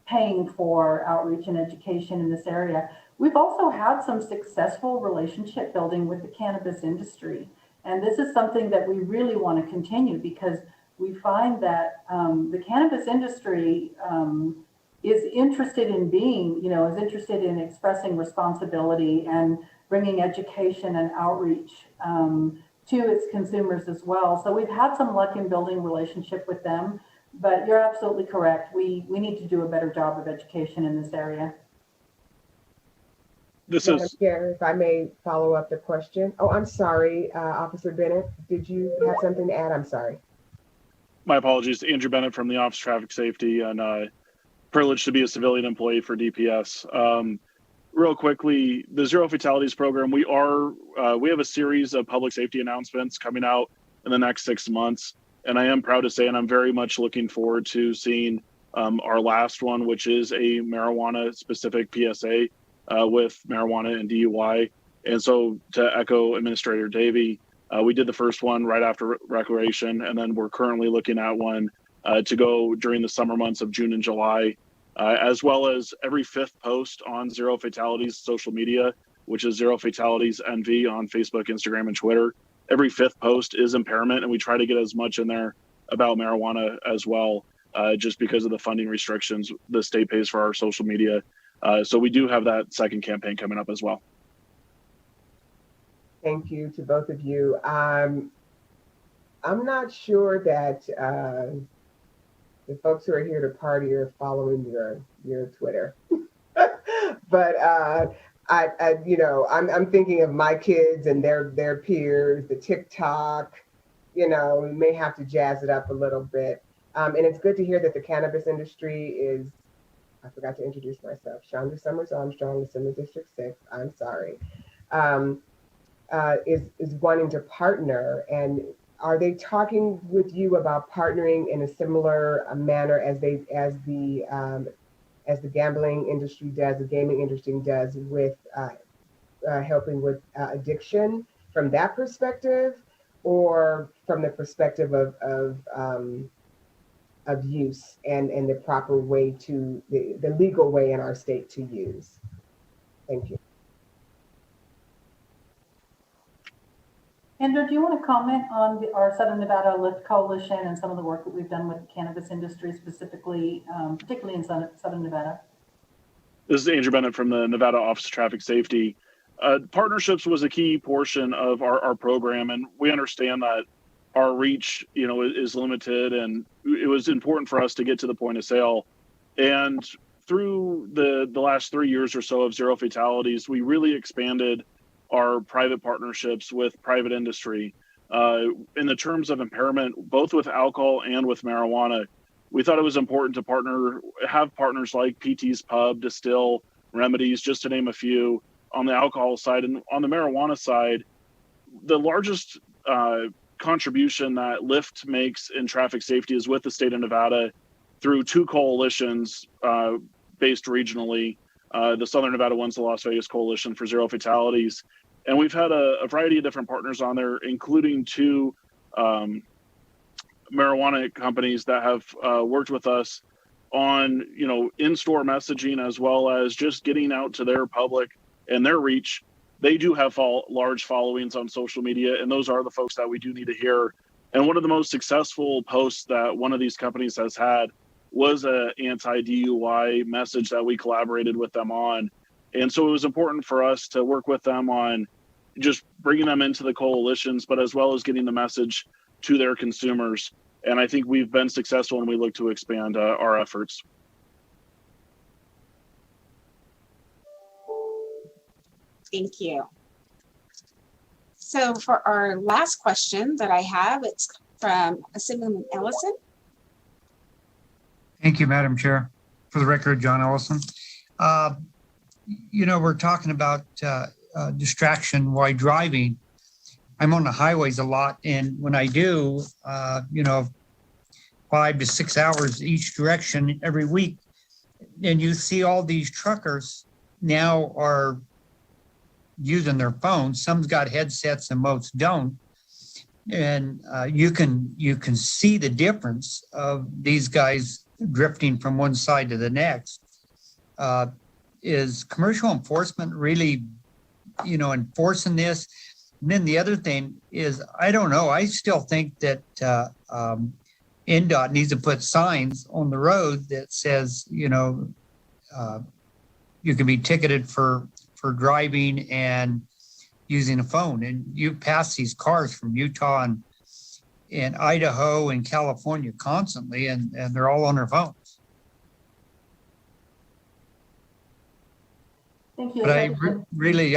paying for outreach and education in this area. We've also had some successful relationship building with the cannabis industry, and this is something that we really want to continue because we find that the cannabis industry is interested in being, is interested in expressing responsibility and bringing education and outreach to its consumers as well. So we've had some luck in building relationship with them, but you're absolutely correct. We need to do a better job of education in this area. Madam Chair, if I may follow up the question. Oh, I'm sorry, Officer Bennett, did you have something to add? I'm sorry. My apologies. Andrew Bennett from the Office of Traffic Safety, and privileged to be a civilian employee for DPS. Real quickly, the Zero Fatalities program, we have a series of public safety announcements coming out in the next 6 months. And I am proud to say, and I'm very much looking forward to seeing our last one, which is a marijuana specific PSA with marijuana and DUI. And so to echo Administrator Davey, we did the first one right after recreation, and then we're currently looking at one to go during the summer months of June and July, as well as every 5th post on Zero Fatalities social media, which is Zero Fatalities NV on Facebook, Instagram, and Twitter. Every 5th post is impairment, and we try to get as much in there about marijuana as well. just because of the funding restrictions the state pays for our social media. So we do have that second campaign coming up as well. Thank you to both of you. I'm not sure that the folks who are here to party are following your Twitter, but I'm thinking of my kids and their peers, the TikTok. We may have to jazz it up a little bit. And it's good to hear that the cannabis industry is, I forgot to introduce myself, Shonda Summers Armstrong, Assembly District 6, I'm sorry, is wanting to partner. And are they talking with you about partnering in a similar manner as the gambling industry does, the gaming industry does, with helping with addiction from that perspective, or from the perspective of use and the proper way to the legal way in our state to use? Thank you. Andrew, do you want to comment on our Southern Nevada Lift Coalition and some of the work that we've done with the cannabis industry specifically, particularly in Southern Nevada? This is Andrew Bennett from the Nevada Office of Traffic Safety. Partnerships was a key portion of our program, and we understand that our reach, is limited, and it was important for us to get to the point of sale. And through the last 3 years or so of zero fatalities, we really expanded our private partnerships with private industry. In the terms of impairment, both with alcohol and with marijuana, we thought it was important to have partners like PT's Pub, Distill, Remedies, just to name a few, on the alcohol side. And on the marijuana side, the largest contribution that Lyft makes in traffic safety is with the state of Nevada through 2 coalitions based regionally. The Southern Nevada one's the Las Vegas Coalition for Zero Fatalities. And we've had a variety of different partners on there, including 2 marijuana companies that have worked with us on, in-store messaging, as well as just getting out to their public and their reach. They do have large followings on social media, and those are the folks that we do need to hear. And one of the most successful posts that one of these companies has had was an anti-DUI message that we collaborated with them on. And so it was important for us to work with them on just bringing them into the coalitions, but as well as getting the message to their consumers. And I think we've been successful, and we look to expand our efforts. Thank you. So for our last question that I have, it's from Assemblyman Ellison. Thank you, Madam Chair. For the record, John Ellison. We're talking about distraction while driving. I'm on the highways a lot, and when I do, 5 to 6 hours each direction every week, and you see all these truckers now are using their phones. Some's got headsets and most don't. And you can see the difference of these guys drifting from one side to the next. Is commercial enforcement really, enforcing this? And then the other thing is, I don't know, I still think that NDOT needs to put signs on the road that says, you can be ticketed for driving and using a phone. And you pass these cars from Utah and Idaho and California constantly, and they're all on their phones. Thank you. But I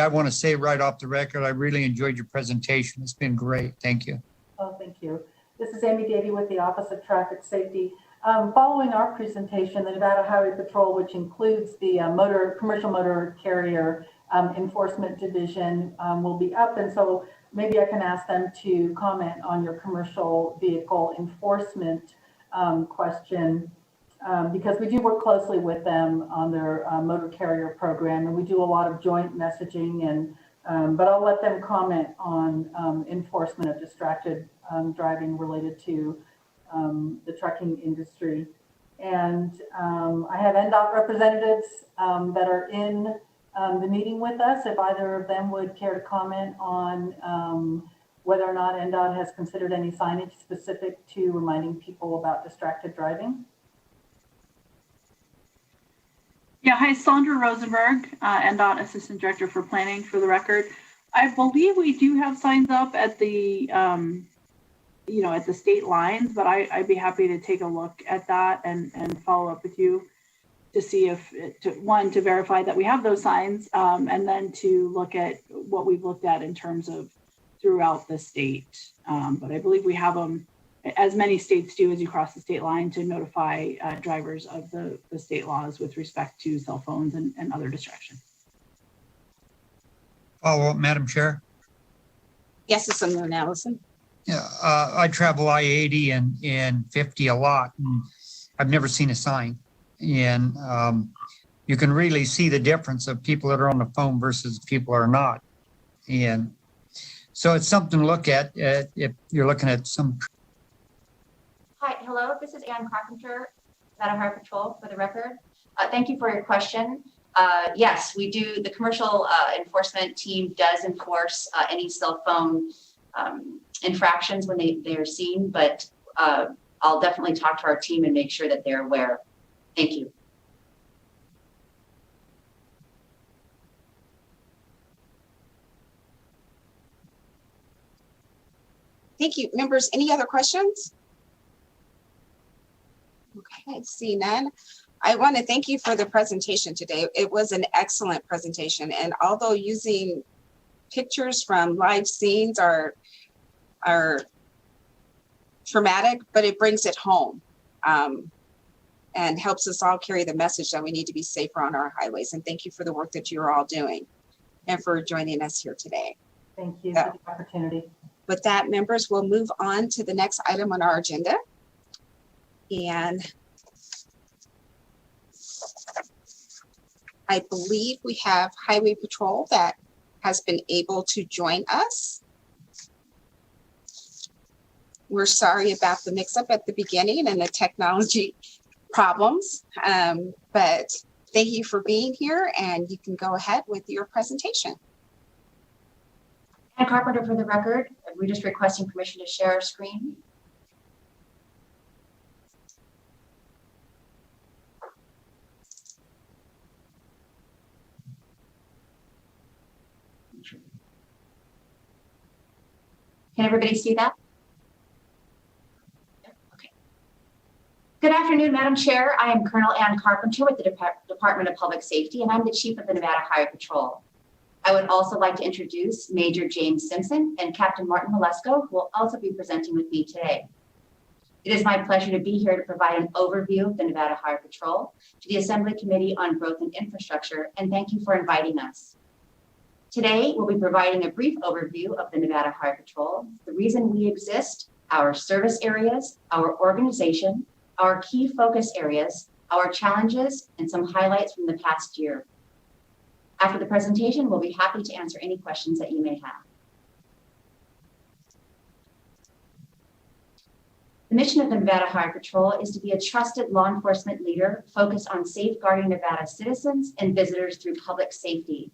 want to say right off the record, I really enjoyed your presentation. It's been great. Thank you. Oh, thank you. This is Amy Davey with the Office of Traffic Safety. Following our presentation, the Nevada Highway Patrol, which includes the commercial motor carrier enforcement division, will be up. And so maybe I can ask them to comment on your commercial vehicle enforcement question, because we do work closely with them on their motor carrier program, and we do a lot of joint messaging. And but I'll let them comment on enforcement of distracted driving related to the trucking industry. And I have NDOT representatives that are in the meeting with us. If either of them would care to comment on whether or not NDOT has considered any signage specific to reminding people about distracted driving. Yeah, hi, Sandra Rosenberg, NDOT Assistant Director for Planning, for the record. I believe we do have signs up at the, at the state lines, but I'd be happy to take a look at that and follow up with you to see if, to verify that we have those signs, and then to look at what we've looked at in terms of throughout the state. But I believe we have them, as many states do as you cross the state line, to notify drivers of the state laws with respect to cell phones and other distractions. Follow up, Madam Chair. Yes, Assemblyman Allison. Yeah, I travel I-80 and 50 a lot, and I've never seen a sign. And you can really see the difference of people that are on the phone versus people that are not. And so it's something to look at if you're looking at some. Hi, hello, this is Ann Carpenter, Nevada Highway Patrol, for the record. Thank you for your question. Yes, we do. The commercial enforcement team does enforce any cell phone infractions when they're seen, but I'll definitely talk to our team and make sure that they're aware. Thank you. Thank you. Members, any other questions? Okay, see none. I want to thank you for the presentation today. It was an excellent presentation. And although using pictures from live scenes are traumatic, but it brings it home and helps us all carry the message that we need to be safer on our highways. And thank you for the work that you're all doing and for joining us here today. Thank you for the opportunity. With that, members, we'll move on to the next item on our agenda. And I believe we have Highway Patrol that has been able to join us. We're sorry about the mix-up at the beginning and the technology problems, but thank you for being here, and you can go ahead with your presentation. Ann Carpenter, for the record. We're just requesting permission to share our screen. Can everybody see that? Okay. Good afternoon, Madam Chair. I am Colonel Ann Carpenter with the Department of Public Safety, and I'm the Chief of the Nevada Highway Patrol. I would also like to introduce Major James Simpson and Captain Martin Malesko, who will also be presenting with me today. It is my pleasure to be here to provide an overview of the Nevada Highway Patrol to the Assembly Committee on Growth and Infrastructure, and thank you for inviting us. Today, we'll be providing a brief overview of the Nevada Highway Patrol, the reason we exist, our service areas, our organization, our key focus areas, our challenges, and some highlights from the past year. After the presentation, we'll be happy to answer any questions that you may have. The mission of the Nevada Highway Patrol is to be a trusted law enforcement leader focused on safeguarding Nevada citizens and visitors through public safety.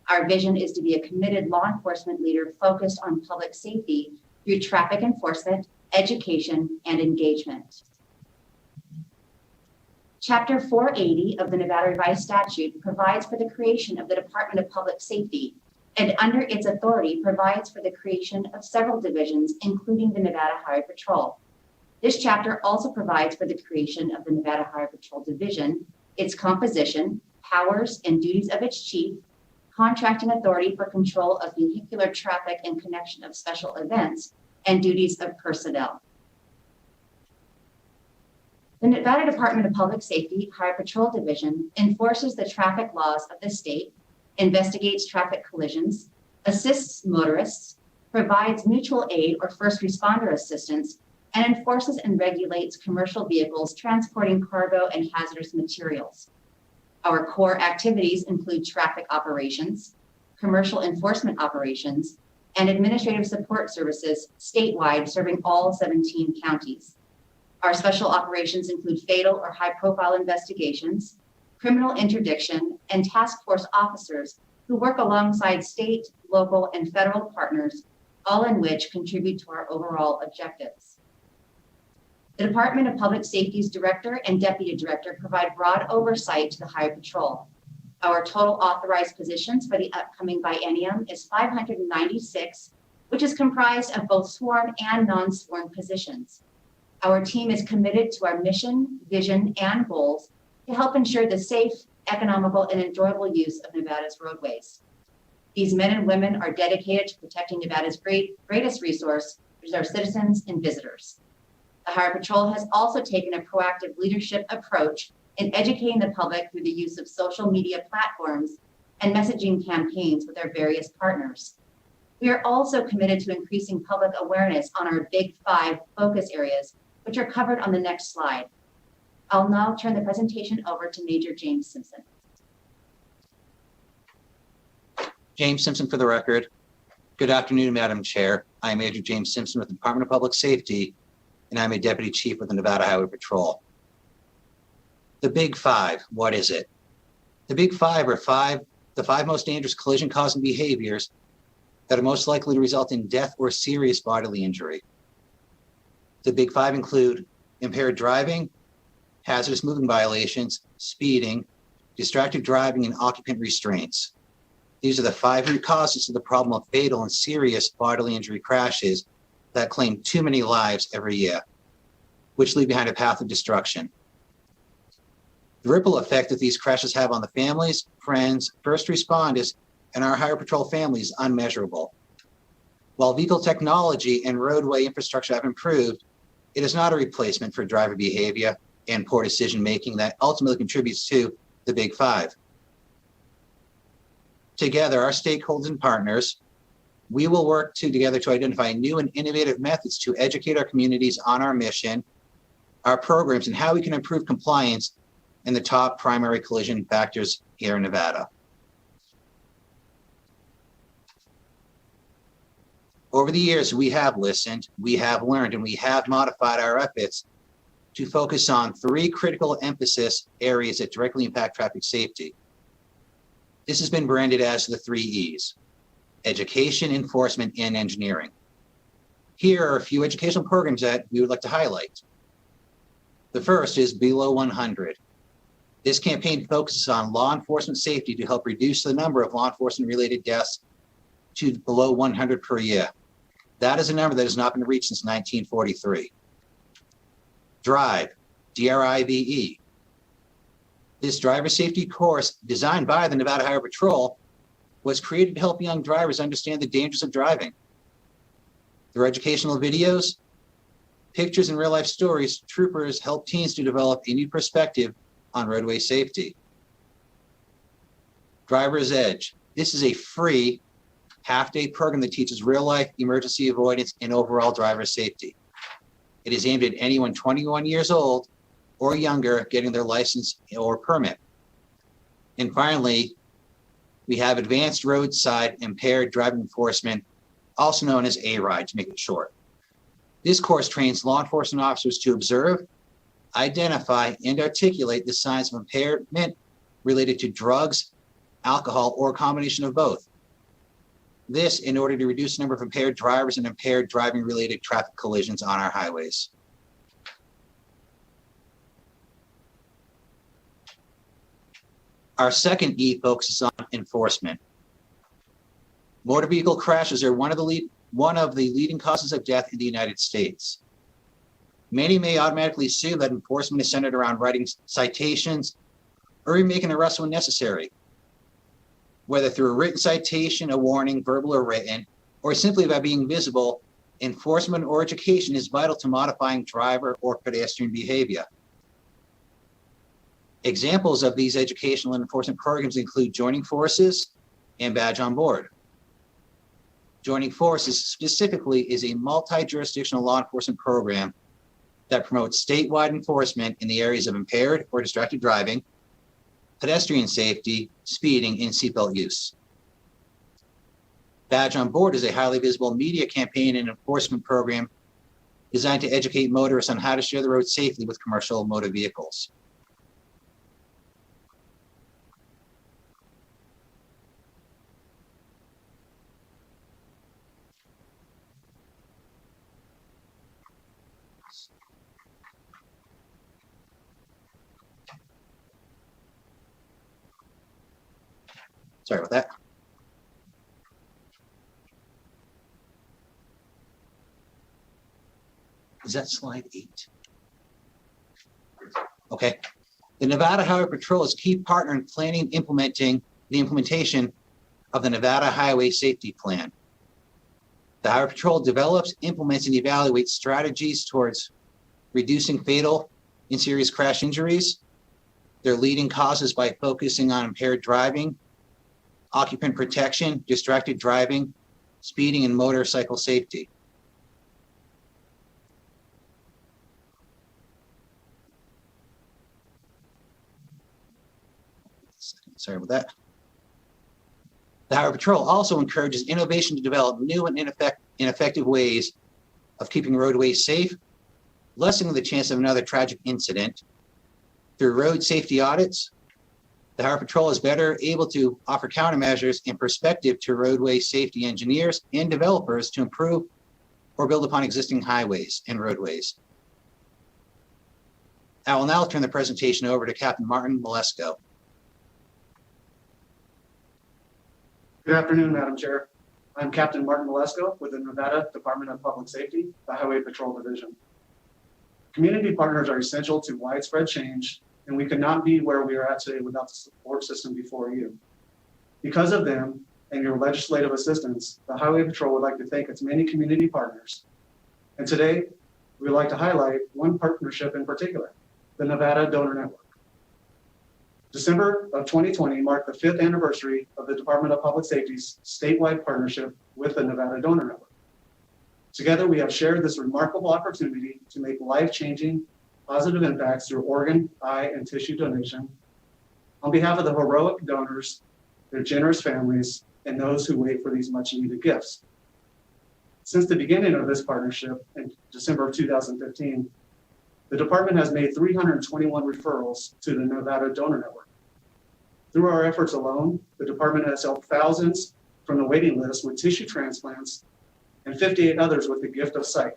Our vision is to be a committed law enforcement leader focused on public safety through traffic enforcement, education, and engagement. Chapter 480 of the Nevada Revised Statute provides for the creation of the Department of Public Safety, and under its authority provides for the creation of several divisions, including the Nevada Highway Patrol. This chapter also provides for the creation of the Nevada Highway Patrol Division, its composition, powers and duties of its chief, contracting authority for control of vehicular traffic and connection of special events, and duties of personnel. The Nevada Department of Public Safety Highway Patrol Division enforces the traffic laws of the state, investigates traffic collisions, assists motorists, provides mutual aid or first responder assistance, and enforces and regulates commercial vehicles transporting cargo and hazardous materials. Our core activities include traffic operations, commercial enforcement operations, and administrative support services statewide serving all 17 counties. Our special operations include fatal or high-profile investigations, criminal interdiction, and task force officers who work alongside state, local, and federal partners, all in which contribute to our overall objectives. The Department of Public Safety's director and deputy director provide broad oversight to the Highway Patrol. Our total authorized positions for the upcoming biennium is 596, which is comprised of both sworn and non-sworn positions. Our team is committed to our mission, vision, and goals to help ensure the safe, economical, and enjoyable use of Nevada's roadways. These men and women are dedicated to protecting Nevada's greatest resource, which is our citizens and visitors. The Highway Patrol has also taken a proactive leadership approach in educating the public through the use of social media platforms and messaging campaigns with our various partners. We are also committed to increasing public awareness on our Big 5 focus areas, which are covered on the next slide. I'll now turn the presentation over to Major James Simpson. James Simpson for the record. Good afternoon, Madam Chair. I am Major James Simpson with the Department of Public Safety, and I'm a Deputy Chief with the Nevada Highway Patrol. The Big 5, what is it? The Big 5 are the five most dangerous collision-causing behaviors that are most likely to result in death or serious bodily injury. The Big 5 include impaired driving, hazardous moving violations, speeding, distracted driving, and occupant restraints. These are the 5 root causes of the problem of fatal and serious bodily injury crashes that claim too many lives every year, which leave behind a path of destruction. The ripple effect that these crashes have on the families, friends, first responders, and our Highway Patrol family is unmeasurable. While vehicle technology and roadway infrastructure have improved, it is not a replacement for driver behavior and poor decision-making that ultimately contributes to the Big 5. Together, our stakeholders and partners, we will work together to identify new and innovative methods to educate our communities on our mission, our programs, and how we can improve compliance in the top primary collision factors here in Nevada. Over the years, we have listened, we have learned, and we have modified our efforts to focus on 3 critical emphasis areas that directly impact traffic safety. This has been branded as the 3 E's: education, enforcement, and engineering. Here are a few educational programs that we would like to highlight. The first is Below 100. This campaign focuses on law enforcement safety to help reduce the number of law enforcement related deaths to below 100 per year. That is a number that has not been reached since 1943. Drive, DRIVE. This driver safety course, designed by the Nevada Highway Patrol, was created to help young drivers understand the dangers of driving. Through educational videos, pictures, and real-life stories, troopers help teens to develop a new perspective on roadway safety. Driver's Edge. This is a free half-day program that teaches real-life emergency avoidance and overall driver safety. It is aimed at anyone 21 years old or younger getting their license or permit. And finally, we have Advanced Roadside Impaired Driving Enforcement, also known as ARIDE to make it short. This course trains law enforcement officers to observe, identify, and articulate the signs of impairment related to drugs, alcohol, or a combination of both. This in order to reduce the number of impaired drivers and impaired driving related traffic collisions on our highways. Our second E focuses on enforcement. Motor vehicle crashes are one of the leading causes of death in the United States. Many may automatically assume that enforcement is centered around writing citations or even making an arrest when necessary. Whether through a written citation, a warning, verbal or written, or simply by being visible, enforcement or education is vital to modifying driver or pedestrian behavior. Examples of these educational and enforcement programs include Joining Forces and Badge on Board. Joining Forces specifically is a multi-jurisdictional law enforcement program that promotes statewide enforcement in the areas of impaired or distracted driving, pedestrian safety, speeding, and seatbelt use. Badge on Board is a highly visible media campaign and enforcement program designed to educate motorists on how to share the road safely with commercial motor vehicles. Sorry about that. Is that slide 8? Okay. The Nevada Highway Patrol is a key partner in planning and implementing the implementation of the Nevada Highway Safety Plan. The Highway Patrol develops, implements, and evaluates strategies towards reducing fatal and serious crash injuries. Their leading causes by focusing on impaired driving, occupant protection, distracted driving, speeding, and motorcycle safety. Sorry about that. The Highway Patrol also encourages innovation to develop new and ineffective ways of keeping roadways safe, lessening the chance of another tragic incident. Through road safety audits, the Highway Patrol is better able to offer countermeasures and perspective to roadway safety engineers and developers to improve or build upon existing highways and roadways. I will now turn the presentation over to Captain Martin Malesko. Good afternoon, Madam Chair. I'm Captain Martin Malesko with the Nevada Department of Public Safety, the Highway Patrol Division. Community partners are essential to widespread change, and we could not be where we are at today without the support system before you. Because of them and your legislative assistance, the Highway Patrol would like to thank its many community partners. And today, we would like to highlight one partnership in particular, the Nevada Donor Network. December of 2020 marked the 5th anniversary of the Department of Public Safety's statewide partnership with the Nevada Donor Network. Together, we have shared this remarkable opportunity to make life-changing positive impacts through organ, eye, and tissue donation on behalf of the heroic donors, their generous families, and those who wait for these much-needed gifts. Since the beginning of this partnership in December of 2015, the department has made 321 referrals to the Nevada Donor Network. Through our efforts alone, the department has helped thousands from the waiting list with tissue transplants and 58 others with the gift of sight.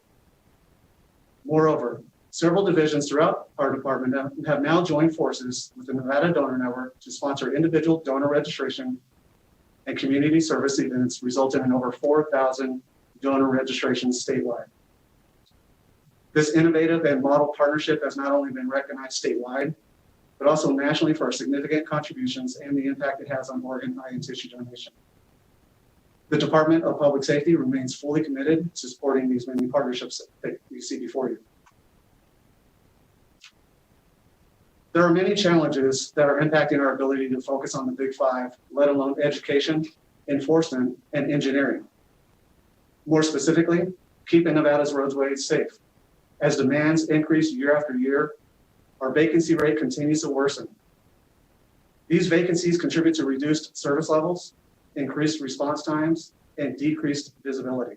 Moreover, several divisions throughout our department have now joined forces with the Nevada Donor Network to sponsor individual donor registration and community service events, resulting in over 4,000 donor registrations statewide. This innovative and model partnership has not only been recognized statewide, but also nationally for our significant contributions and the impact it has on organ, eye, and tissue donation. The Department of Public Safety remains fully committed to supporting these many partnerships that you see before you. There are many challenges that are impacting our ability to focus on the Big Five, let alone education, enforcement, and engineering. More specifically, keeping Nevada's roadways safe. As demands increase year after year, our vacancy rate continues to worsen. These vacancies contribute to reduced service levels, increased response times, and decreased visibility.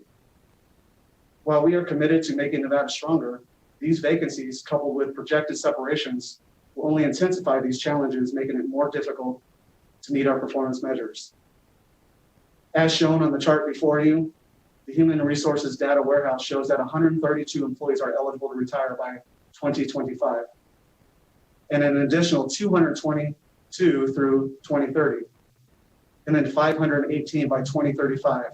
While we are committed to making Nevada stronger, these vacancies, coupled with projected separations, will only intensify these challenges, making it more difficult to meet our performance measures. As shown on the chart before you, the Human Resources Data Warehouse shows that 132 employees are eligible to retire by 2025, and an additional 222 through 2030, and then 518 by 2035.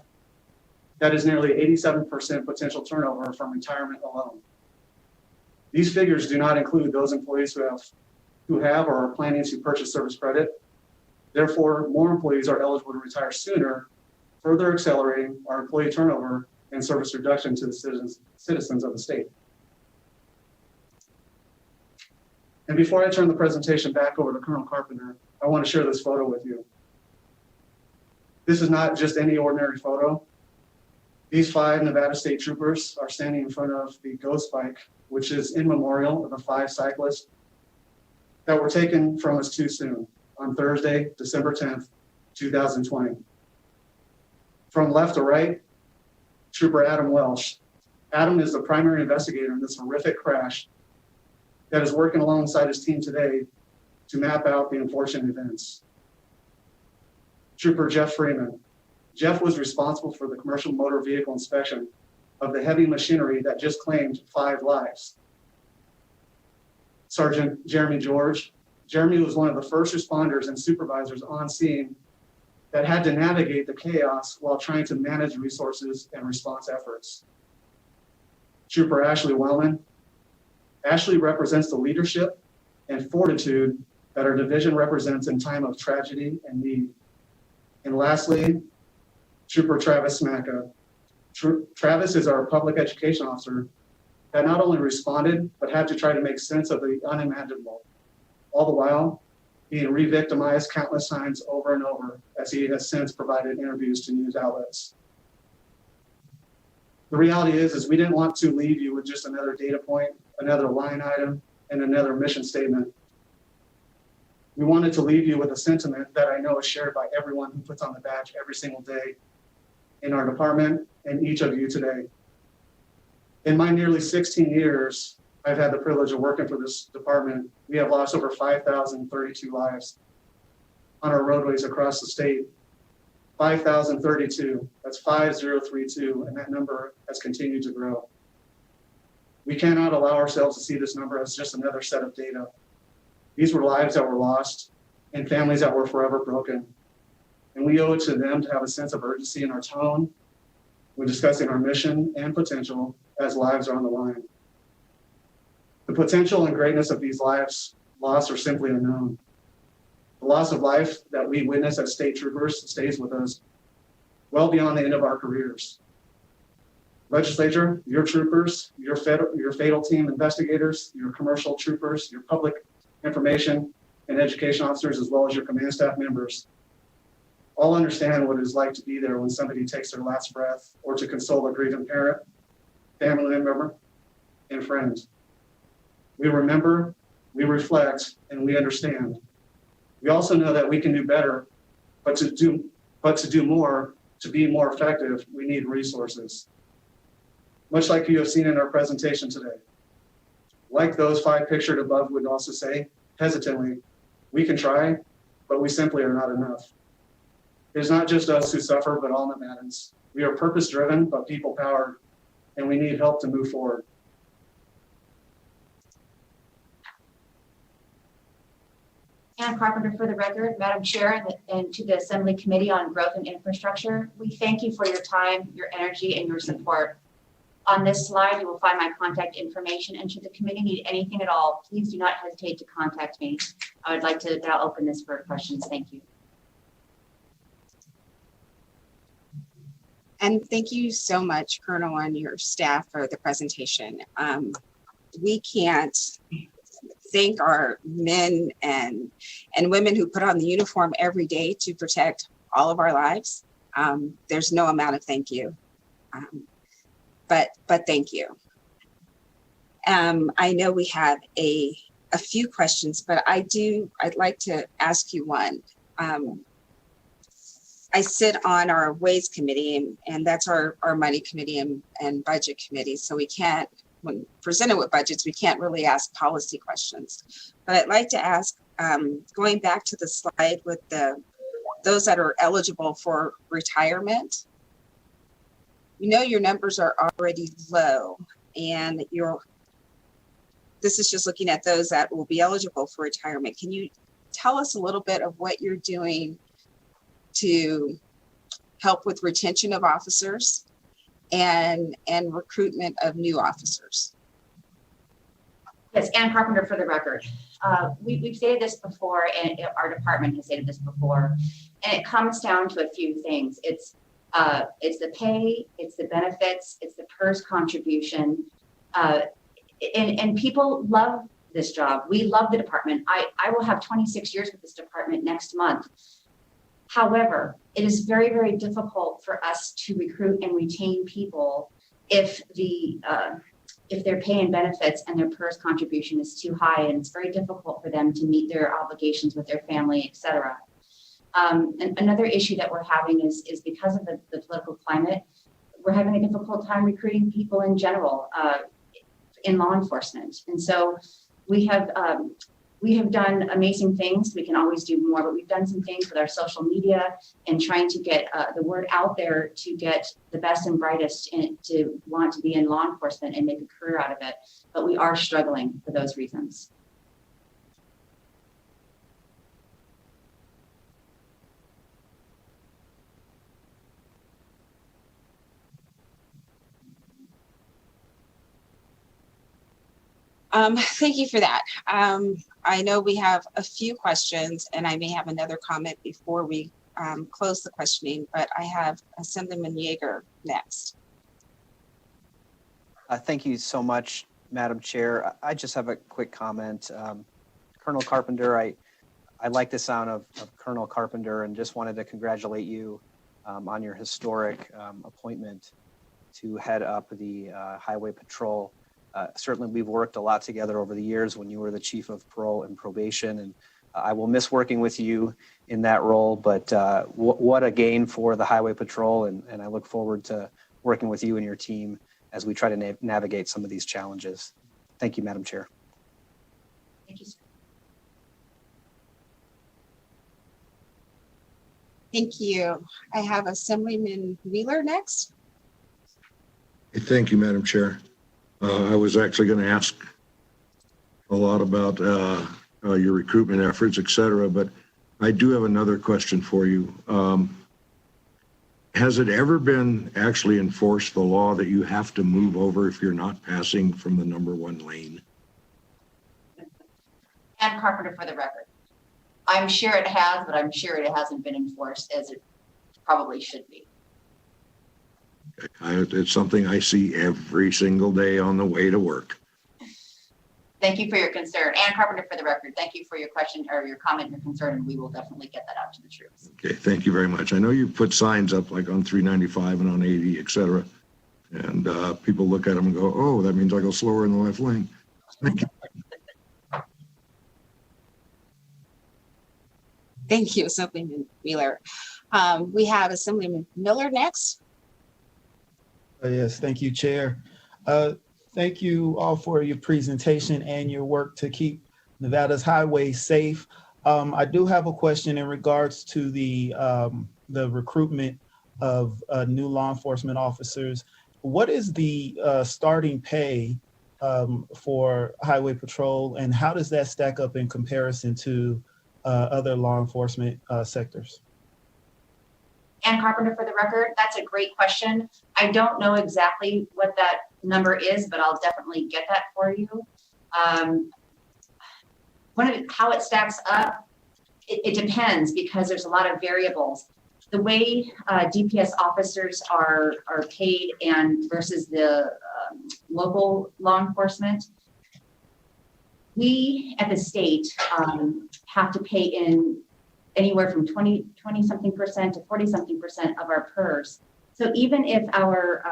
That is nearly 87% potential turnover from retirement alone. These figures do not include those employees who have or are planning to purchase service credit. Therefore, more employees are eligible to retire sooner, further accelerating our employee turnover and service reduction to the citizens of the state. And before I turn the presentation back over to Colonel Carpenter, I want to share this photo with you. This is not just any ordinary photo. These 5 Nevada State Troopers are standing in front of the Ghost Bike, which is in memorial of the 5 cyclists that were taken from us too soon on Thursday, December 10th, 2020. From left to right, Trooper Adam Welsh. Adam is the primary investigator in this horrific crash that is working alongside his team today to map out the unfortunate events. Trooper Jeff Freeman. Jeff was responsible for the commercial motor vehicle inspection of the heavy machinery that just claimed 5 lives. Sergeant Jeremy George. Jeremy was one of the first responders and supervisors on scene that had to navigate the chaos while trying to manage resources and response efforts. Trooper Ashley Wellman. Ashley represents the leadership and fortitude that our division represents in time of tragedy and need. And lastly, Trooper Travis Smacka. Travis is our public education officer that not only responded, but had to try to make sense of the unimaginable, all the while being re-victimized countless times over and over as he has since provided interviews to news outlets. The reality is we didn't want to leave you with just another data point, another line item, and another mission statement. We wanted to leave you with a sentiment that I know is shared by everyone who puts on the badge every single day in our department and each of you today. In my nearly 16 years, I've had the privilege of working for this department. We have lost over 5,032 lives on our roadways across the state. 5,032, that's 5032, and that number has continued to grow. We cannot allow ourselves to see this number as just another set of data. These were lives that were lost and families that were forever broken. And we owe it to them to have a sense of urgency in our tone when discussing our mission and potential as lives are on the line. The potential and greatness of these lives lost are simply unknown. The loss of life that we witness as state troopers stays with us well beyond the end of our careers. Legislature, your troopers, your fatal team investigators, your commercial troopers, your public information and education officers, as well as your command staff members, all understand what it is like to be there when somebody takes their last breath or to console a grieving parent, family member, and friends. We remember, we reflect, and we understand. We also know that we can do better, but to do more, to be more effective, we need resources. Much like you have seen in our presentation today. Like those 5 pictured above would also say, hesitantly, we can try, but we simply are not enough. It is not just us who suffer, but all Nevadans. We are purpose-driven, but people-powered, and we need help to move forward. Anna Carpenter for the record, Madam Chair, and to the Assembly Committee on Growth and Infrastructure, we thank you for your time, your energy, and your support. On this slide, you will find my contact information, and should the committee need anything at all, please do not hesitate to contact me. I would like to now open this for questions. Thank you. And thank you so much, Colonel, and your staff for the presentation. We can't thank our men and women who put on the uniform every day to protect all of our lives. There's no amount of thank you, but thank you. I know we have a few questions, but I'd like to ask you one. I sit on our Ways Committee, and that's our Money Committee and Budget Committee. So we can't, when presented with budgets, we can't really ask policy questions. But I'd like to ask, going back to the slide with those that are eligible for retirement, you know your numbers are already low, and this is just looking at those that will be eligible for retirement. Can you tell us a little bit of what you're doing to help with retention of officers and recruitment of new officers? Yes, Ann Carpenter for the record. We've stated this before, and our department has stated this before, and it comes down to a few things. It's the pay, it's the benefits, it's the PERS contribution, and people love this job. We love the department. I will have 26 years with this department next month. However, it is very, very difficult for us to recruit and retain people if their pay and benefits and their PERS contribution is too high, and it's very difficult for them to meet their obligations with their family, et cetera. And another issue that we're having is because of the political climate, we're having a difficult time recruiting people in general in law enforcement. And so we have done amazing things. We can always do more, but we've done some things with our social media and trying to get the word out there to get the best and brightest to want to be in law enforcement and make a career out of it. But we are struggling for those reasons. Thank you for that. I know we have a few questions, and I may have another comment before we close the questioning, but I have Assemblyman Yeager next. Thank you so much, Madam Chair. I just have a quick comment. Colonel Carpenter, I like the sound of Colonel Carpenter and just wanted to congratulate you on your historic appointment to head up the Highway Patrol. Certainly, we've worked a lot together over the years when you were the Chief of Parole and Probation, and I will miss working with you in that role, but what a gain for the Highway Patrol, and I look forward to working with you and your team as we try to navigate some of these challenges. Thank you, Madam Chair. Thank you, sir. Thank you. I have Assemblyman Wheeler next. Thank you, Madam Chair. I was actually going to ask a lot about your recruitment efforts, et cetera, but I do have another question for you. Has it ever been actually enforced, the law that you have to move over if you're not passing from the #1 lane? And Carpenter for the record. I'm sure it has, but I'm sure it hasn't been enforced as it probably should be. It's something I see every single day on the way to work. Thank you for your concern. And Carpenter for the record, thank you for your question or your comment, your concern, and we will definitely get that out to the troops. Okay, thank you very much. I know you put signs up like on 395 and on 80, et cetera, and people look at them and go, oh, that means I go slower in the left lane. Thank you. Thank you, Assemblyman Wheeler. We have Assemblyman Miller next. Yes, thank you, Chair. Thank you all for your presentation and your work to keep Nevada's highways safe. I do have a question in regards to the recruitment of new law enforcement officers. What is the starting pay for Highway Patrol, and how does that stack up in comparison to other law enforcement sectors? And Carpenter for the record, that's a great question. I don't know exactly what that number is, but I'll definitely get that for you. How it stacks up, it depends because there's a lot of variables. The way DPS officers are paid and versus the local law enforcement, we at the state have to pay in anywhere from 20-something% to 40-something% of our PERS. So even if our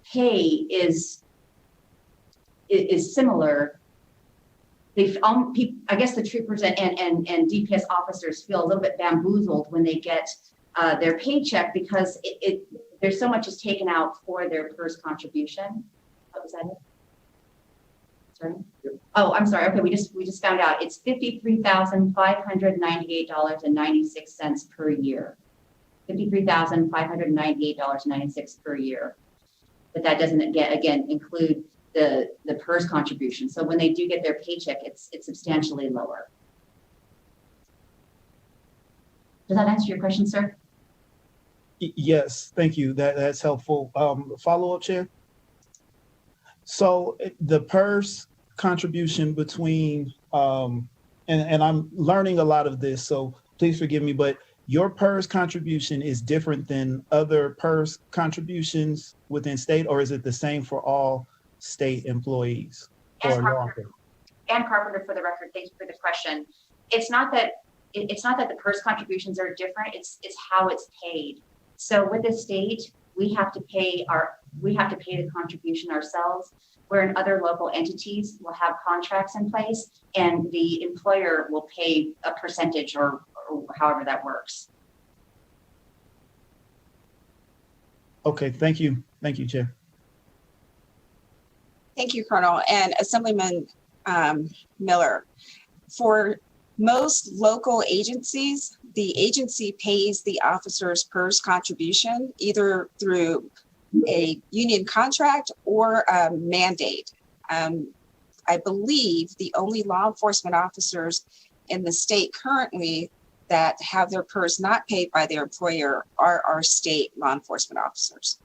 pay is similar, I guess the troopers and DPS officers feel a little bit bamboozled when they get their paycheck because there's so much is taken out for their PERS contribution. What was that? Sorry. Oh, I'm sorry. Okay, we just found out it's $53,598.96 per year. $53,598.96 per year. But that doesn't include the PERS contribution. So when they do get their paycheck, it's substantially lower. Does that answer your question, sir? Yes, thank you. That's helpful. Follow-up, Chair. So the PERS contribution between, and I'm learning a lot of this, so please forgive me, but your PERS contribution is different than other PERS contributions within state, or is it the same for all state employees? And Carpenter for the record, thank you for the question. It's not that the PERS contributions are different, it's how it's paid. So with the state, we have to pay the contribution ourselves, where in other local entities will have contracts in place and the employer will pay a percentage or however that works. Okay, thank you. Thank you, Chair. Thank you, Colonel. And Assemblyman Miller, for most local agencies, the agency pays the officer's PERS contribution either through a union contract or a mandate. I believe the only law enforcement officers in the state currently that have their PERS not paid by their employer are our state law enforcement officers.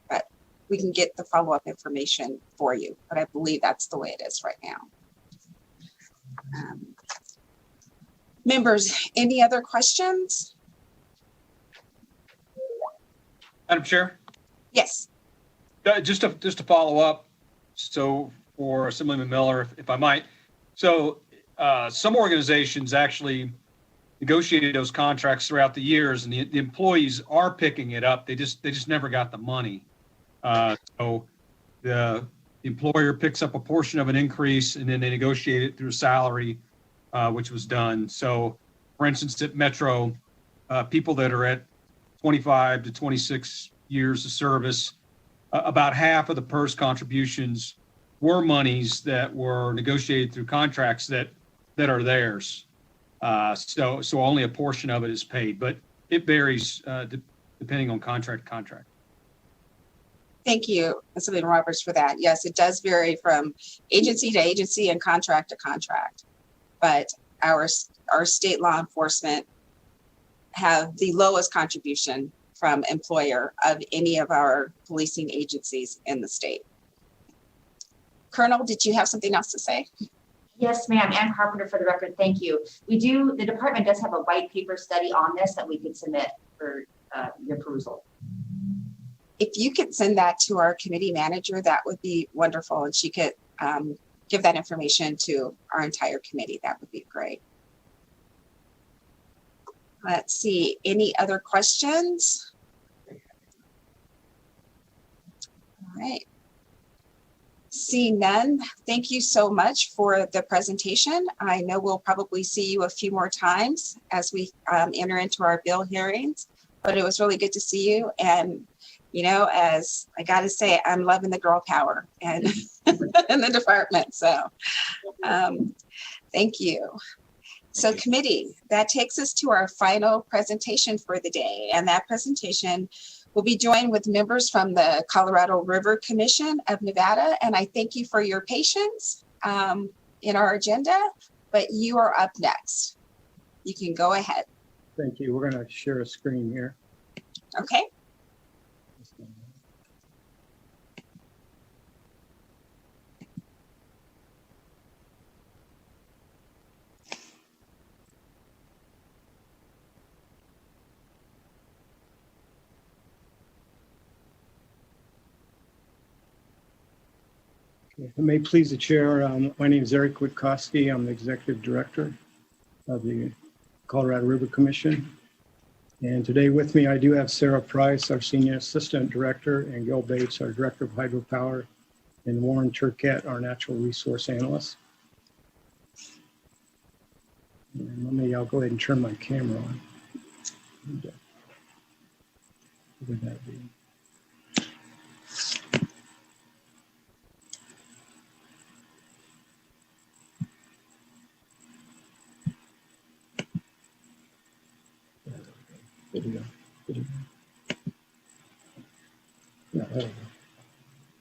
But we can get the follow-up information for you, but I believe that's the way it is right now. Members, any other questions? Madam Chair? Yes. Just to follow up, so for Assemblyman Miller, if I might. So some organizations actually negotiated those contracts throughout the years, and the employees are picking it up. They just never got the money. So the employer picks up a portion of an increase, and then they negotiate it through salary, which was done. So, for instance, at Metro, people that are at 25 to 26 years of service, about half of the PERS contributions were monies that were negotiated through contracts that are theirs. So only a portion of it is paid, but it varies depending on contract to contract. Thank you, Assemblyman Roberts, for that. Yes, it does vary from agency to agency and contract to contract, but our state law enforcement have the lowest contribution from employer of any of our policing agencies in the state. Colonel, did you have something else to say? Yes, ma'am. Ann Carpenter for the record. Thank you. The department does have a white paper study on this that we could submit for your perusal. If you could send that to our committee manager, that would be wonderful. And she could give that information to our entire committee. That would be great. Let's see, any other questions? All right. Seeing none, thank you so much for the presentation. I know we'll probably see you a few more times as we enter into our bill hearings, but it was really good to see you. And, you know, as I got to say, I'm loving the girl power and in the department. So thank you. So committee, that takes us to our final presentation for the day. And that presentation will be joined with members from the Colorado River Commission of Nevada. And I thank you for your patience in our agenda, but you are up next. You can go ahead. Thank you. We're going to share a screen here. Okay. If it may please the chair, my name is Eric Witkowski. I'm the executive director of the Colorado River Commission. And today with me, I do have Sarah Price, our senior assistant director, and Gil Bates, our director of hydropower, and Warren Turkett, our natural resource analyst. And I'll go ahead and turn my camera on. What would that be?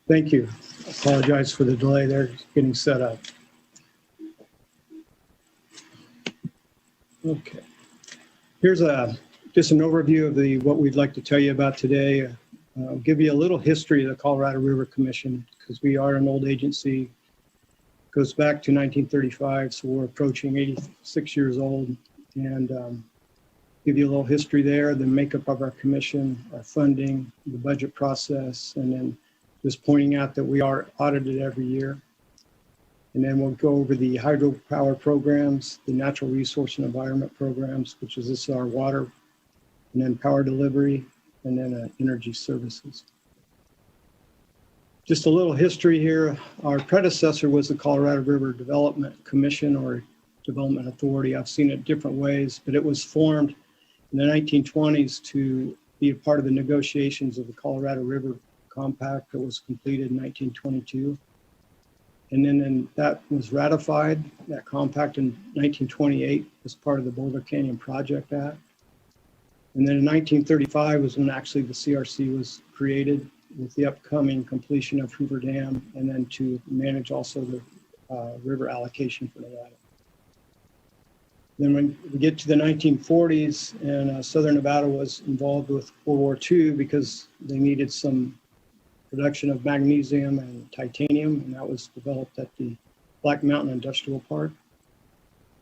Thank you. Apologize for the delay there, getting set up. Okay. Here's just an overview of what we'd like to tell you about today. I'll give you a little history of the Colorado River Commission because we are an old agency. It goes back to 1935, so we're approaching 86 years old. And give you a little history there, the makeup of our commission, our funding, the budget process, and then just pointing out that we are audited every year. And then we'll go over the hydropower programs, the natural resource and environment programs, which is our water, and then power delivery, and then energy services. Just a little history here. Our predecessor was the Colorado River Development Commission or Development Authority. I've seen it different ways, but it was formed in the 1920s to be a part of the negotiations of the Colorado River Compact that was completed in 1922. And then that was ratified, that compact, in 1928 as part of the Boulder Canyon Project Act. And then in 1935 was when actually the CRC was created with the upcoming completion of Hoover Dam and then to manage also the river allocation for Nevada. Then when we get to the 1940s and Southern Nevada was involved with World War II because they needed some production of magnesium and titanium, and that was developed at the Black Mountain Industrial Park.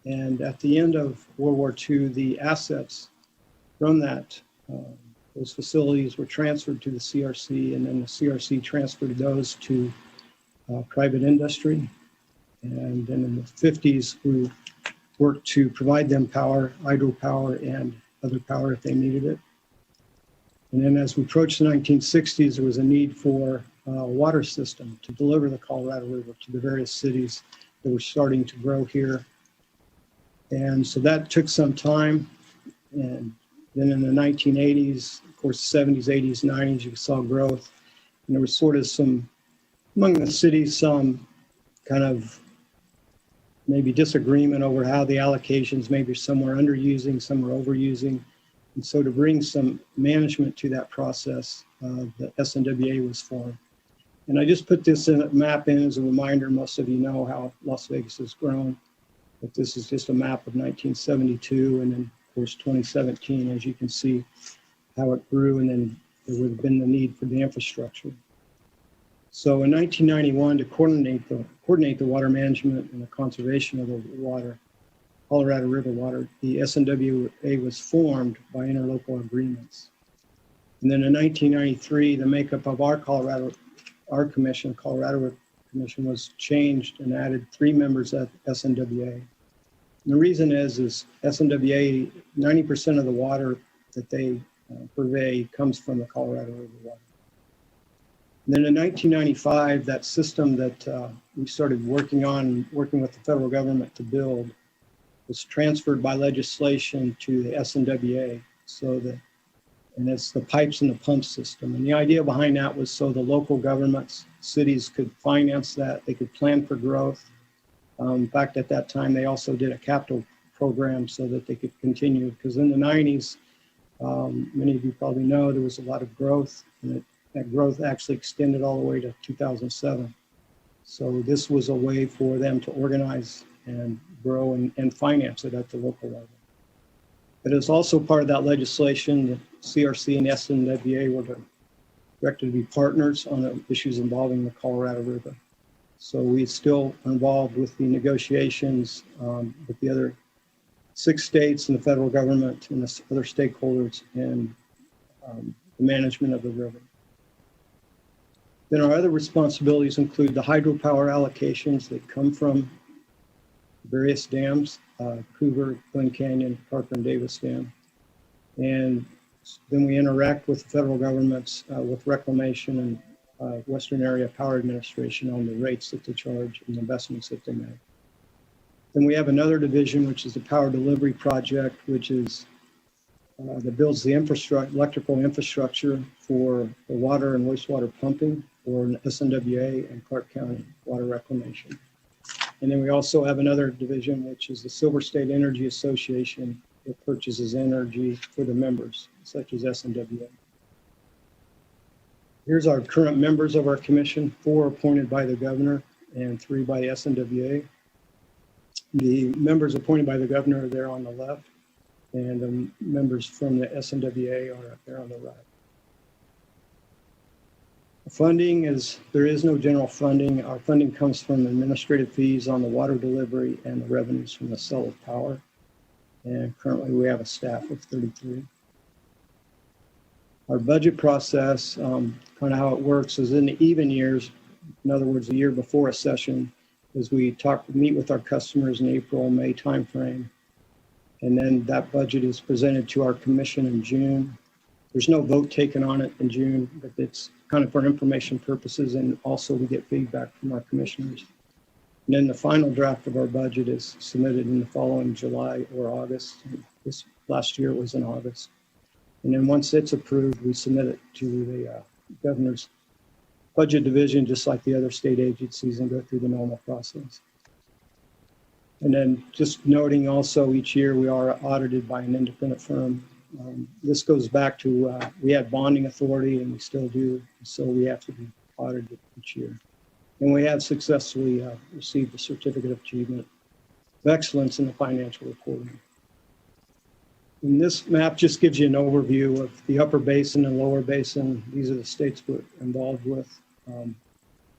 And at the end of World War II, the assets from that, those facilities were transferred to the CRC, and then the CRC transferred those to private industry. And then in the 50s, we worked to provide them power, hydropower, and other power if they needed it. And then as we approached the 1960s, there was a need for a water system to deliver the Colorado River to the various cities that were starting to grow here. And so that took some time. And then in the 1980s, of course, 70s, 80s, 90s, you saw growth. And there was sort of some, among the cities, some kind of maybe disagreement over how the allocations, maybe some were underusing, some were overusing. And so to bring some management to that process, the SNWA was formed. And I just put this map in as a reminder. Most of you know how Las Vegas has grown, but this is just a map of 1972 and then of course 2017, as you can see how it grew, and then there would have been the need for the infrastructure. So in 1991, to coordinate the water management and the conservation of the water, Colorado River water, the SNWA was formed by interlocal agreements. And then in 1993, the makeup of our Colorado River Commission was changed and added 3 members at SNWA. And the reason is SNWA, 90% of the water that they purvey comes from the Colorado River water. And then in 1995, that system that we started working with the federal government to build was transferred by legislation to the SNWA. And it's the pipes and the pump system. And the idea behind that was so the local governments, cities could finance that, they could plan for growth. In fact, at that time, they also did a capital program so that they could continue, because in the 90s, many of you probably know, there was a lot of growth, and that growth actually extended all the way to 2007. So this was a way for them to organize and grow and finance it at the local level. But it's also part of that legislation that CRC and SNWA were directed to be partners on the issues involving the Colorado River. So we still are involved with the negotiations with the other 6 states and the federal government and the other stakeholders in the management of the river. Then our other responsibilities include the hydropower allocations that come from various dams, Cougar, Glen Canyon, Parker and Davis Dam. And then we interact with the federal governments, with Reclamation and Western Area Power Administration on the rates that they charge and the investments that they make. Then we have another division, which is the Power Delivery Project, which is that builds the electrical infrastructure for the water and wastewater pumping for SNWA and Clark County Water Reclamation. And then we also have another division, which is the Silver State Energy Association, that purchases energy for the members, such as SNWA. Here's our current members of our commission, 4 appointed by the governor and 3 by the SNWA. The members appointed by the governor are there on the left, and the members from the SNWA are up there on the right. Funding there is no general funding. Our funding comes from administrative fees on the water delivery and the revenues from the sale of power. And currently we have a staff of 33. Our budget process, kind of how it works, is in the even years, in other words, a year before a session, is we meet with our customers in April, May timeframe. And then that budget is presented to our commission in June. There's no vote taken on it in June, but it's kind of for information purposes, and also we get feedback from our commissioners. And then the final draft of our budget is submitted in the following July or August. This last year it was in August. And then once it's approved, we submit it to the governor's budget division, just like the other state agencies, and go through the normal process. And then just noting also, each year we are audited by an independent firm. This goes back to, we had bonding authority and we still do, so we have to be audited each year. And we have successfully received the Certificate of Achievement of Excellence in the financial reporting. And this map just gives you an overview of the upper basin and lower basin. These are the states we're involved with. And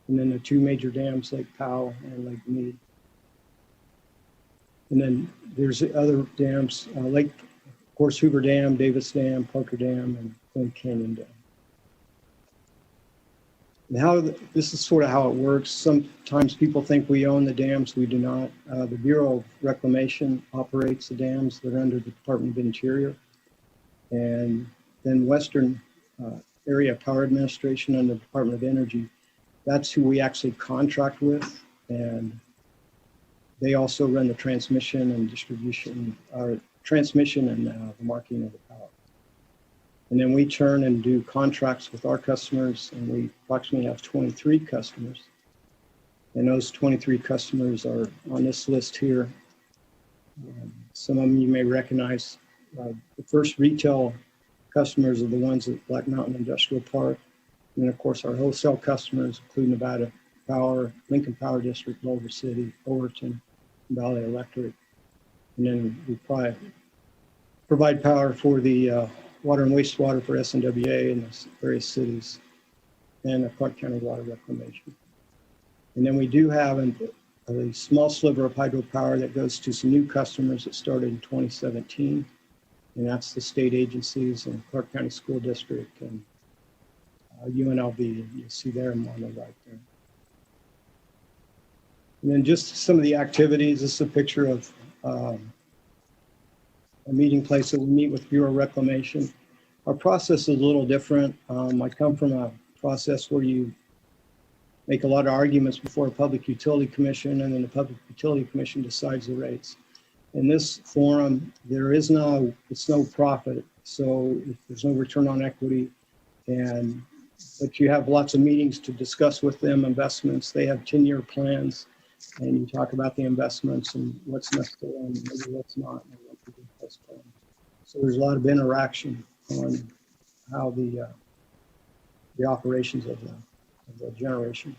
then the two major dams, Lake Powell and Lake Mead. And then there's the other dams, Lake, of course, Hoover Dam, Davis Dam, Parker Dam, and Flint Canyon Dam. And this is sort of how it works. Sometimes people think we own the dams. We do not. The Bureau of Reclamation operates the dams that are under the Department of Interior. And then Western Area Power Administration under the Department of Energy, that's who we actually contract with. And they also run the transmission and distribution, or transmission and the marketing of the power. And then we turn and do contracts with our customers, and we approximately have 23 customers. And those 23 customers are on this list here. Some of them you may recognize. The first retail customers are the ones at Black Mountain Industrial Park. And then, of course, our wholesale customers include Nevada Power, Lincoln Power District, Boulder City, Overton, Valley Electric. And then we provide power for the water and wastewater for SNWA in the various cities, and the Clark County Water Reclamation. And then we do have a small sliver of hydropower that goes to some new customers that started in 2017, and that's the state agencies and Clark County School District and UNLV. You see there on the right there. And then just some of the activities. This is a picture of a meeting place that we meet with Bureau of Reclamation. Our process is a little different. I come from a process where you make a lot of arguments before a Public Utility Commission, and then the Public Utility Commission decides the rates. In this forum, it's no profit, so there's no return on equity, but you have lots of meetings to discuss with them investments. They have 10-year plans, and you talk about the investments and what's necessary and maybe what's not. So there's a lot of interaction on how the operations of the generation.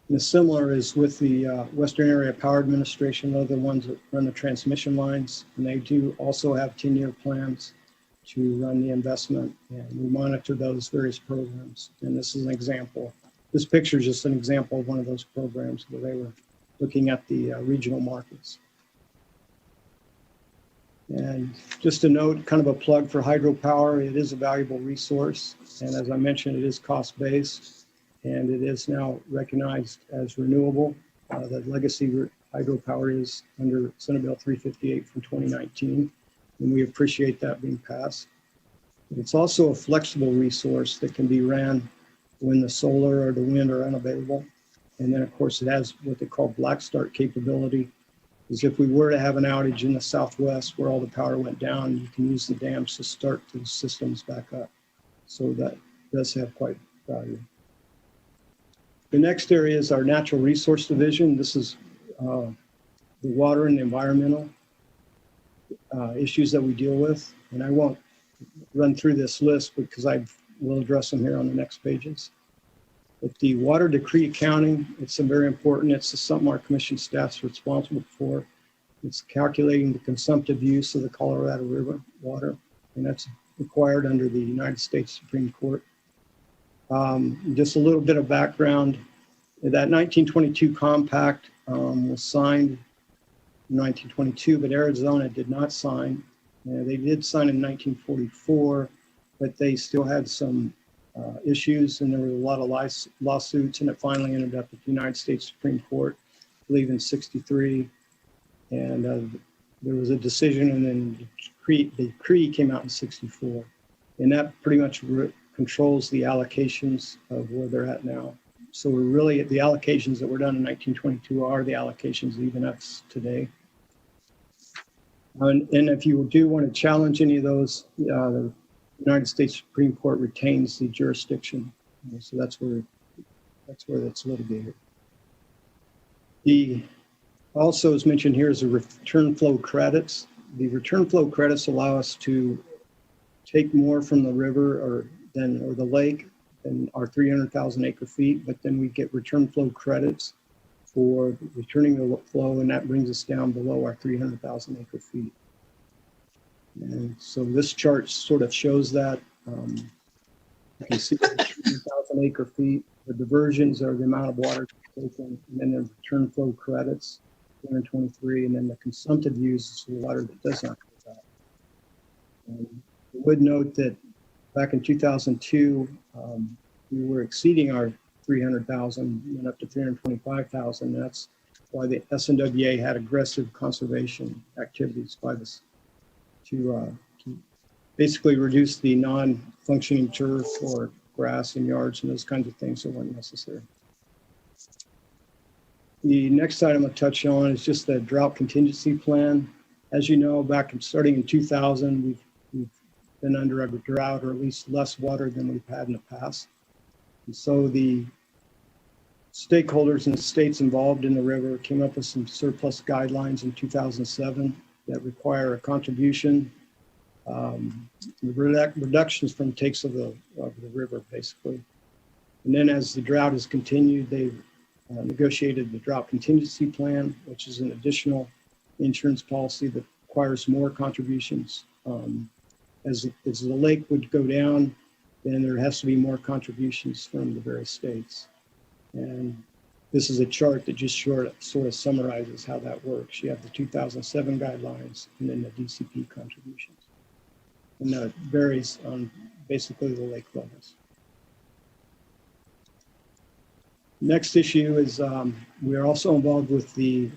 And similar is with the Western Area Power Administration. They're the ones that run the transmission lines, and they do also have 10-year plans to run the investment, and we monitor those various programs. And this is an example. This picture is just an example of one of those programs where they were looking at the regional markets. And just a note, kind of a plug for hydropower. It is a valuable resource. And as I mentioned, it is cost-based, and it is now recognized as renewable. The legacy hydropower is under Senate Bill 358 from 2019, and we appreciate that being passed. But it's also a flexible resource that can be ran when the solar or the wind are unavailable. And then, of course, it has what they call black start capability. Is if we were to have an outage in the Southwest where all the power went down, you can use the dams to start the systems back up. So that does have quite value. The next area is our natural resource division. This is the water and the environmental issues that we deal with. And I won't run through this list because I will address them here on the next pages. But the water decree accounting, it's very important. It's something our commission staff's responsible for. It's calculating the consumptive use of the Colorado River water, and that's required under the United States Supreme Court. Just a little bit of background. That 1922 compact was signed in 1922, but Arizona did not sign. They did sign in 1944, but they still had some issues, and there were a lot of lawsuits, and it finally ended up at the United States Supreme Court, I believe in '63, and there was a decision, and then the decree came out in '64, and that pretty much controls the allocations of where they're at now. So we're really, the allocations that were done in 1922 are the allocations even up today. And if you do want to challenge any of those, the United States Supreme Court retains the jurisdiction. So that's where that's litigated. Also, as mentioned here, is the return flow credits. The return flow credits allow us to take more from the river or the lake than our 300,000 acre feet, but then we get return flow credits for returning the flow, and that brings us down below our 300,000 acre feet. And so this chart sort of shows that. You can see 1,000 acre feet. The diversions are the amount of water taken, and then the return flow credits, 223, and then the consumptive use is the water that does not go back. I would note that back in 2002, we were exceeding our 300,000, went up to 325,000. That's why the SNWA had aggressive conservation activities by this to basically reduce the non-functioning turf or grass in yards and those kinds of things that weren't necessary. The next item I'll touch on is just the drought contingency plan. As you know, starting in 2000, we've been under a drought, or at least less water than we've had in the past. And so the stakeholders and the states involved in the river came up with some surplus guidelines in 2007 that require a contribution, reductions from takes of the river, basically. And then as the drought has continued, they've negotiated the drought contingency plan, which is an additional insurance policy that requires more contributions. As the lake would go down, then there has to be more contributions from the various states. And this is a chart that just sort of summarizes how that works. You have the 2007 guidelines and then the DCP contributions. And that varies on basically the lake levels. Next issue is we are also involved with the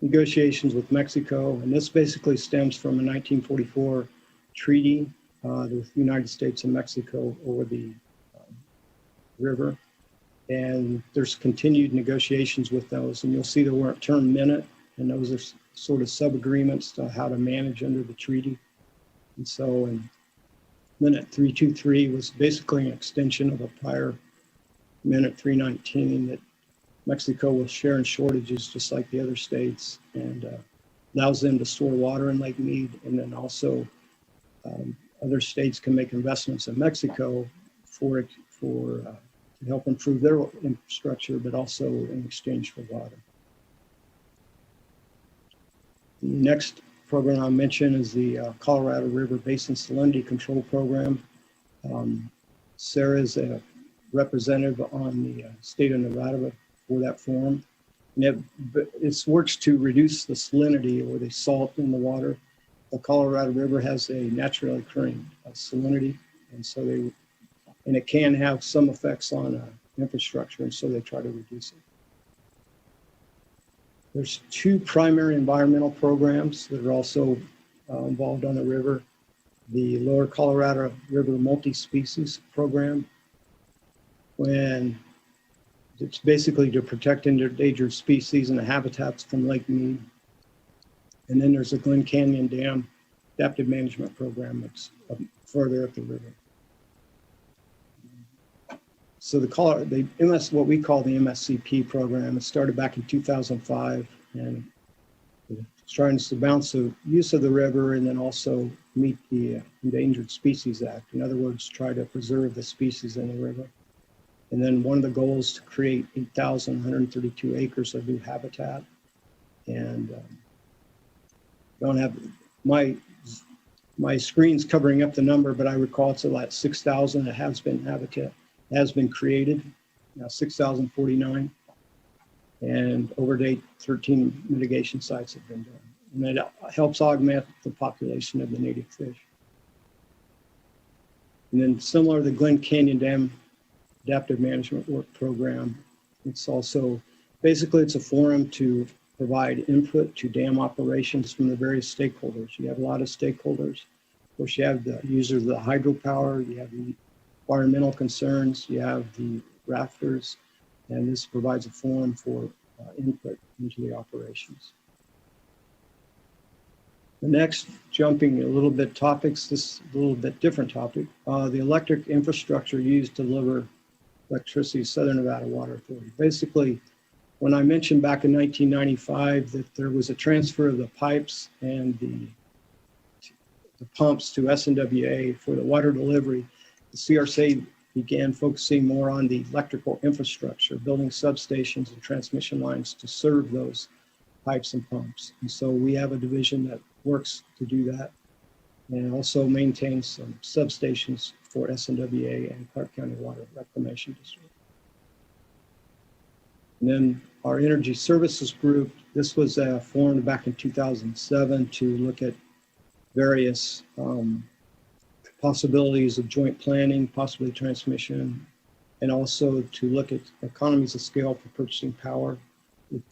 negotiations with Mexico, and this basically stems from a 1944 treaty with the United States and Mexico over the river. And there's continued negotiations with those, and you'll see the term minute, and those are sort of sub-agreements to how to manage under the treaty. And so in minute 323 was basically an extension of a prior minute 319 that Mexico will share in shortages just like the other states, and allows them to store water in Lake Mead, and then also other states can make investments in Mexico to help improve their infrastructure, but also in exchange for water. The next program I'll mention is the Colorado River Basin Salinity Control Program. Sarah is a representative on the state of Nevada for that forum. And it works to reduce the salinity or the salt in the water. The Colorado River has a naturally occurring salinity, and so it can have some effects on infrastructure, and so they try to reduce it. There's two primary environmental programs that are also involved on the river. The Lower Colorado River Multi-Species Program, when it's basically to protect endangered species and the habitats from Lake Mead. And then there's the Glen Canyon Dam Adaptive Management Program that's further up the river. So what we call the MSCP program, it started back in 2005, and it's trying to balance the use of the river and then also meet the Endangered Species Act. In other words, try to preserve the species in the river. And then one of the goals is to create 8,132 acres of new habitat. And don't have my screen's covering up the number, but I recall it's about 6,000 that has been created, now 6,049, and over date 13 mitigation sites have been done. And that helps augment the population of the native fish. And then similar to the Glen Canyon Dam Adaptive Management Work Program, it's also, basically it's a forum to provide input to dam operations from the various stakeholders. You have a lot of stakeholders. Of course, you have the users of the hydropower, you have the environmental concerns, you have the rafters, and this provides a forum for input into the operations. The next, jumping a little bit topics, this is a little bit different topic. The electric infrastructure used to deliver electricity to Southern Nevada Water Authority. Basically, when I mentioned back in 1995 that there was a transfer of the pipes and the pumps to SNWA for the water delivery, the CRC began focusing more on the electrical infrastructure, building substations and transmission lines to serve those pipes and pumps. And so we have a division that works to do that, and also maintains some substations for SNWA and Clark County Water Reclamation District. And then our Energy Services Group, this was formed back in 2007 to look at various possibilities of joint planning, possibly transmission, and also to look at economies of scale for purchasing power. If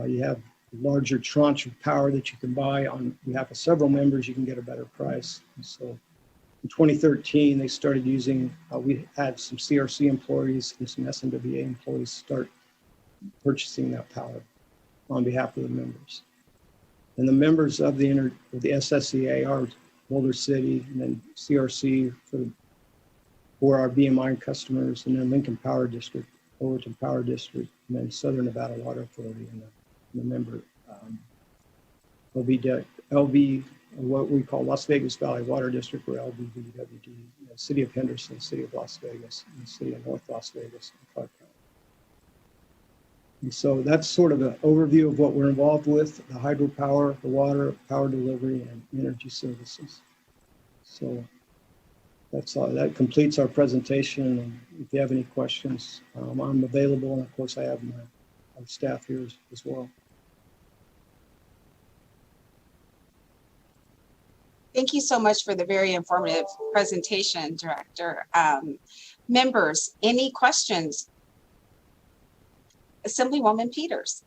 you have a larger tranche of power that you can buy on behalf of several members, you can get a better price. And so in 2013, they started using, we had some CRC employees and some SNWA employees start purchasing that power on behalf of the members. And the members of the SSEA are Boulder City, and then CRC for our BMI customers, and then Lincoln Power District, Overton Power District, and then Southern Nevada Water Authority, and the member LV, what we call Las Vegas Valley Water District, or LVVWD, City of Henderson, City of Las Vegas, and the City of North Las Vegas, and Clark County. And so that's sort of an overview of what we're involved with: the hydropower, the water, power delivery, and energy services. So that's all. That completes our presentation. And if you have any questions, I'm available. And of course, I have our staff here as well. Thank you so much for the very informative presentation, Director. Members, any questions? Assemblywoman Peters.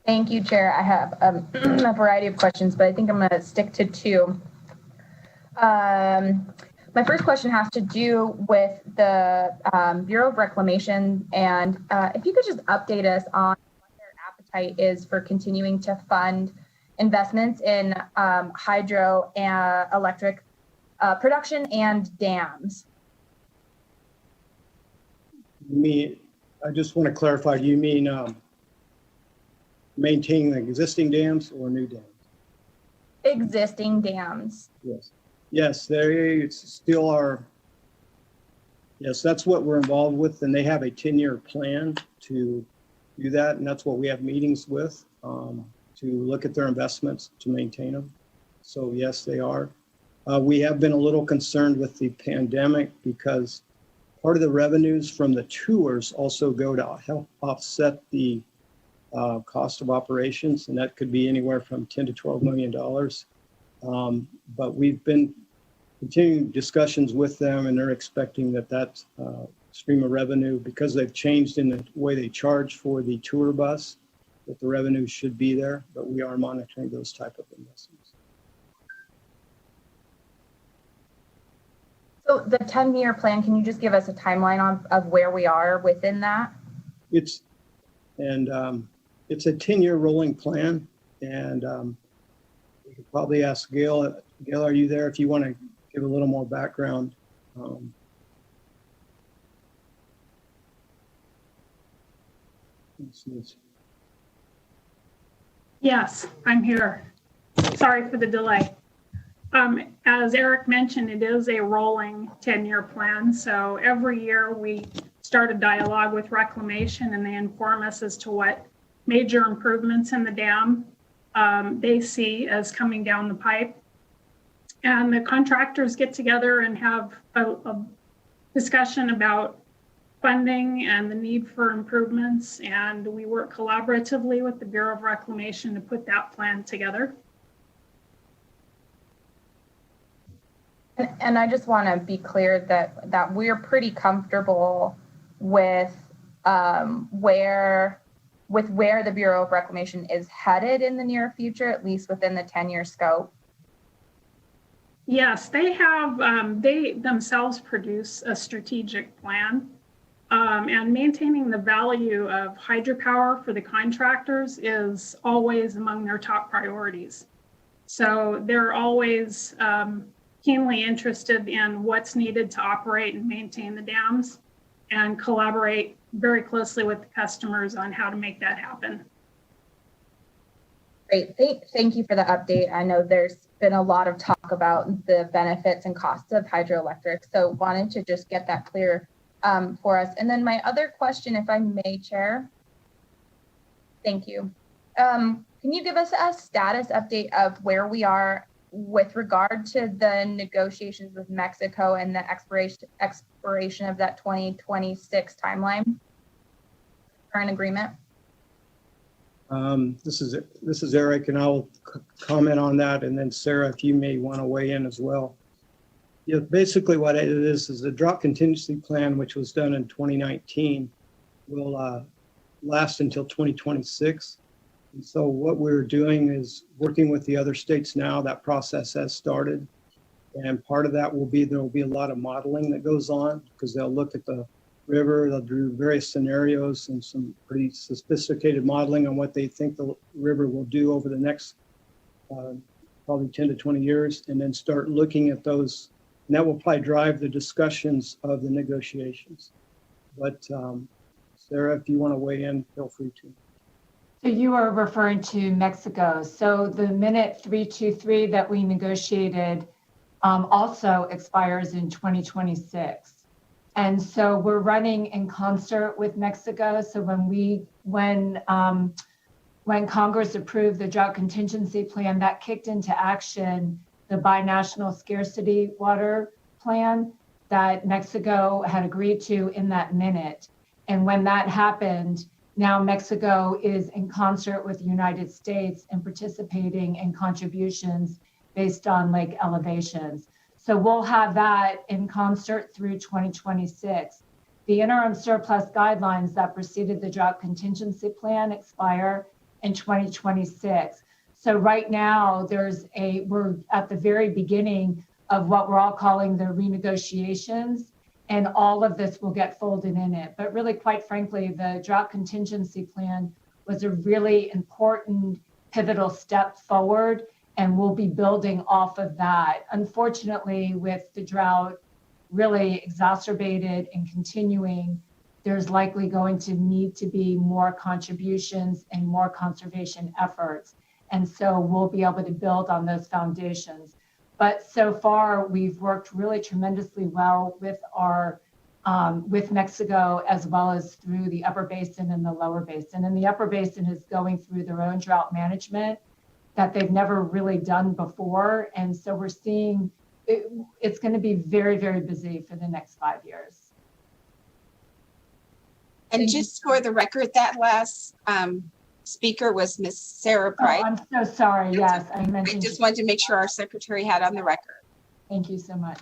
Thank you, Chair. I have a variety of questions, but I think I'm going to stick to two. My first question has to do with the Bureau of Reclamation, and if you could just update us on what their appetite is for continuing to fund investments in hydro and electric production and dams. I just want to clarify, do you mean maintaining the existing dams or new dams? Existing dams. Yes. Yes, they still are. Yes, that's what we're involved with, and they have a 10-year plan to do that, and that's what we have meetings with, to look at their investments to maintain them. So yes, they are. We have been a little concerned with the pandemic because part of the revenues from the tours also go to help offset the cost of operations, and that could be anywhere from $10 to $12 million. But we've been continuing discussions with them, and they're expecting that stream of revenue, because they've changed in the way they charge for the tour bus, that the revenue should be there, but we are monitoring those type of investments. So the 10-year plan, can you just give us a timeline of where we are within that? It's a 10-year rolling plan, and you could probably ask Gail. Gail, are you there? If you want to give a little more background. Yes, I'm here. Sorry for the delay. As Eric mentioned, it is a rolling 10-year plan. So every year we start a dialogue with Reclamation, and they inform us as to what major improvements in the dam they see as coming down the pipe. And the contractors get together and have a discussion about funding and the need for improvements. And we work collaboratively with the Bureau of Reclamation to put that plan together. And I just want to be clear that we're pretty comfortable with where the Bureau of Reclamation is headed in the near future, at least within the 10-year scope. Yes, they have. They themselves produce a strategic plan, and maintaining the value of hydropower for the contractors is always among their top priorities. So they're always keenly interested in what's needed to operate and maintain the dams, and collaborate very closely with the customers on how to make that happen. Great. Thank you for the update. I know there's been a lot of talk about the benefits and costs of hydroelectric, so wanted to just get that clear for us. And then my other question, if I may, Chair. Thank you. Can you give us a status update of where we are with regard to the negotiations with Mexico and the expiration of that 2026 timeline? Current agreement? This is Eric, and I'll comment on that, and then Sarah, if you may want to weigh in as well. Yeah, basically what it is the drought contingency plan, which was done in 2019, will last until 2026. And so what we're doing is working with the other states now. That process has started, and part of that will be there will be a lot of modeling that goes on because they'll look at the river, they'll do various scenarios and some pretty sophisticated modeling on what they think the river will do over the next probably 10 to 20 years, and then start looking at those. And that will probably drive the discussions of the negotiations. But Sarah, if you want to weigh in, feel free to. So you are referring to Mexico. So the minute 323 that we negotiated also expires in 2026. And so we're running in concert with Mexico. So when Congress approved the drought contingency plan, that kicked into action the binational scarcity water plan that Mexico had agreed to in that minute. And when that happened, now Mexico is in concert with the United States and participating in contributions based on lake elevations. So we'll have that in concert through 2026. The interim surplus guidelines that preceded the drought contingency plan expire in 2026. So right now we're at the very beginning of what we're all calling the renegotiations, and all of this will get folded in it. But really, quite frankly, the drought contingency plan was a really important pivotal step forward, and we'll be building off of that. Unfortunately, with the drought really exacerbated and continuing, there's likely going to need to be more contributions and more conservation efforts. And so we'll be able to build on those foundations. But so far, we've worked really tremendously well with with Mexico, as well as through the upper basin and the lower basin. And the upper basin is going through their own drought management that they've never really done before. And so we're seeing it's going to be very, very busy for the next 5 years. And just for the record, that last speaker was Miss Sarah Price. Oh, I'm so sorry. Yes, I mentioned. I just wanted to make sure our secretary had on the record. Thank you so much.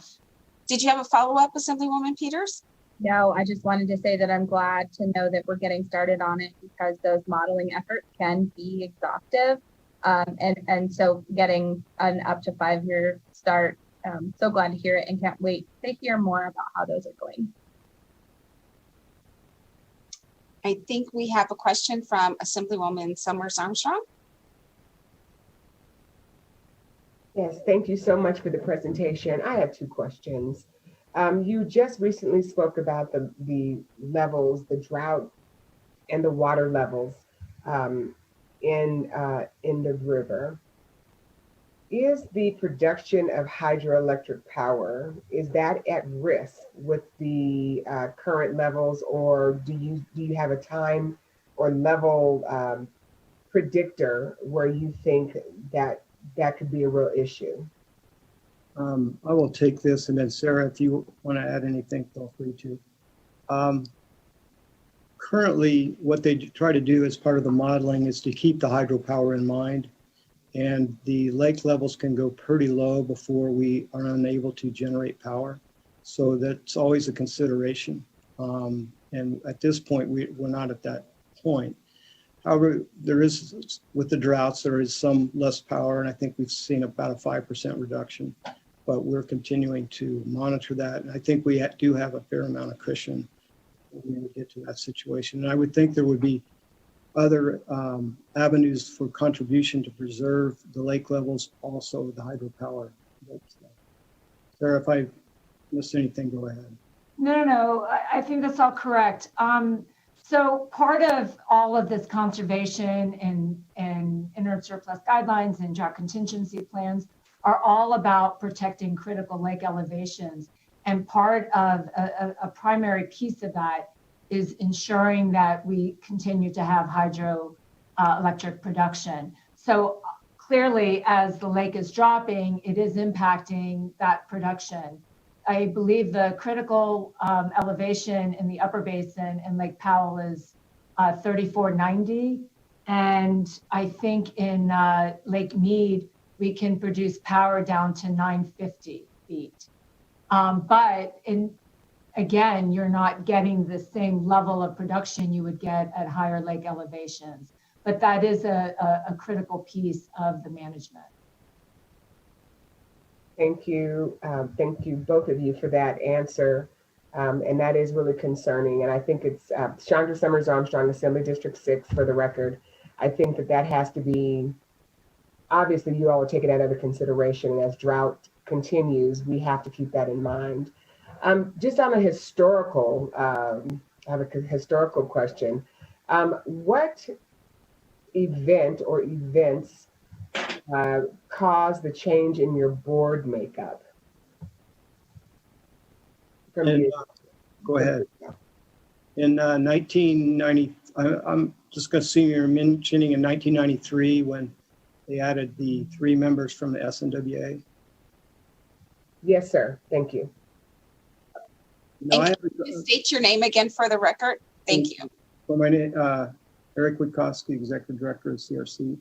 Did you have a follow-up, Assemblywoman Peters? No, I just wanted to say that I'm glad to know that we're getting started on it because those modeling efforts can be exhaustive. And so getting an up to 5 year start, so glad to hear it and can't wait to hear more about how those are going. I think we have a question from Assemblywoman Summers Armstrong. Yes, thank you so much for the presentation. I have two questions. You just recently spoke about the levels, the drought and the water levels in the river. Is the production of hydroelectric power, is that at risk with the current levels, or do you have a time or level predictor where you think that could be a real issue? I will take this, and then Sarah, if you want to add anything, feel free to. Currently, what they try to do as part of the modeling is to keep the hydropower in mind. And the lake levels can go pretty low before we are unable to generate power. So that's always a consideration. And at this point, we're not at that point. However, there is, with the droughts, there is some less power, and I think we've seen about a 5% reduction. But we're continuing to monitor that. And I think we do have a fair amount of cushion when we get to that situation. And I would think there would be other avenues for contribution to preserve the lake levels, also the hydropower. But, Sarah, if I missed anything, go ahead. No, I think that's all correct. So part of all of this conservation and interim surplus guidelines and drought contingency plans are all about protecting critical lake elevations. And part of a primary piece of that is ensuring that we continue to have hydroelectric production. So clearly, as the lake is dropping, it is impacting that production. I believe the critical elevation in the upper basin in Lake Powell is 3490. And I think in Lake Mead, we can produce power down to 950 feet. But again, you're not getting the same level of production you would get at higher lake elevations. But that is a critical piece of the management. Thank you. Thank you, both of you, for that answer. And that is really concerning. And I think it's Chandra Summers Armstrong, Assembly District 6, for the record. I think that has to be, obviously, you all are taking that under consideration. And as drought continues, we have to keep that in mind. Just on a historical, I have a historical question. What event or events caused the change in your board makeup? Go ahead. In 1990, I'm just going to see you're mentioning in 1993 when they added the 3 members from the SNWA. Yes, sir. Thank you. And can you state your name again for the record? Thank you. Well, my name, Eric Witkowski, Executive Director of CRC.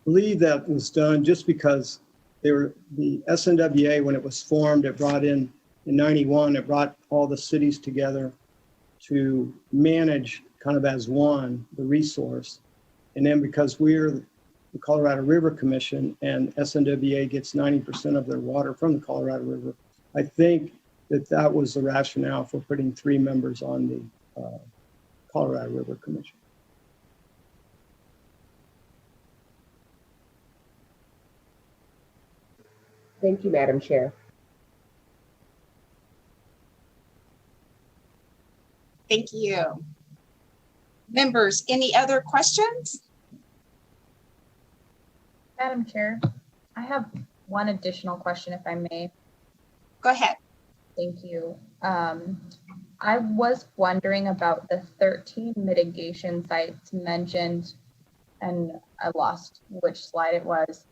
Believe that was done just because the SNWA, when it was formed, it brought in 91, it brought all the cities together to manage kind of as one, the resource. And then because we're the Colorado River Commission and SNWA gets 90% of their water from the Colorado River, I think that was the rationale for putting 3 members on the Colorado River Commission. Thank you, Madam Chair. Thank you. Members, any other questions? Madam Chair, I have one additional question, if I may. Go ahead. Thank you. I was wondering about the 13 mitigation sites mentioned, and I lost which slide it was,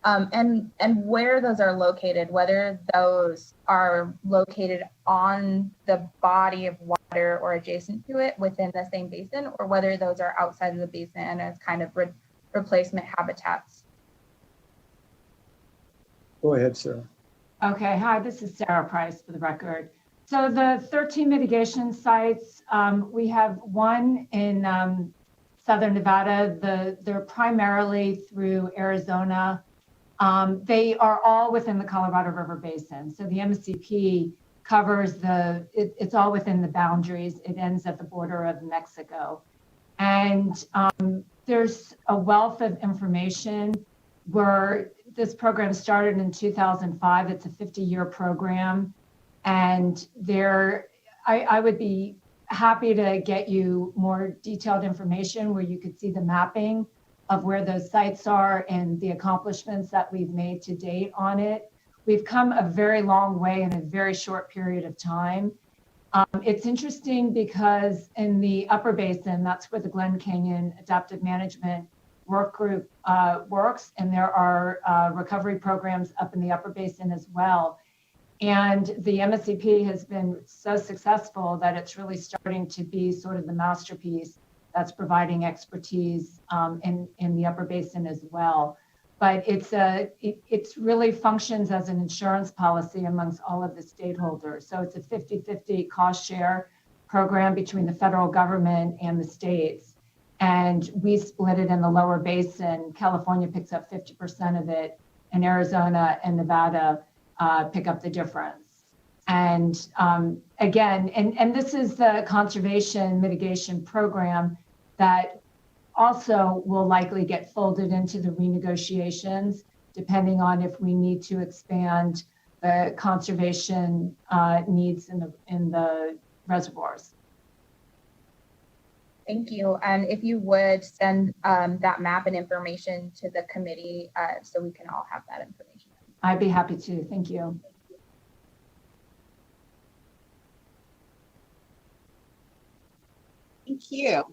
and where those are located, whether those are located on the body of water or adjacent to it within the same basin, or whether those are outside of the basin and as kind of replacement habitats. Go ahead, Sarah. Okay, hi, this is Sarah Price for the record. So the 13 mitigation sites, we have one in Southern Nevada. They're primarily through Arizona. They are all within the Colorado River Basin. So the MCP covers it's all within the boundaries. It ends at the border of Mexico. And there's a wealth of information where this program started in 2005. It's a 50-year program. And I would be happy to get you more detailed information where you could see the mapping of where those sites are and the accomplishments that we've made to date on it. We've come a very long way in a very short period of time. It's interesting because in the upper basin, that's where the Glen Canyon Adaptive Management Work Group works, and there are recovery programs up in the upper basin as well. And the MSCP has been so successful that it's really starting to be sort of the masterpiece that's providing expertise in the upper basin as well. But it's really functions as an insurance policy amongst all of the stakeholders. So it's a 50-50 cost share program between the federal government and the states. And we split it in the lower basin. California picks up 50% of it, and Arizona and Nevada pick up the difference. And again, and this is the conservation mitigation program that also will likely get folded into the renegotiations, depending on if we need to expand the conservation needs in the reservoirs. Thank you. And if you would send that map and information to the committee so we can all have that information. I'd be happy to. Thank you. Thank you.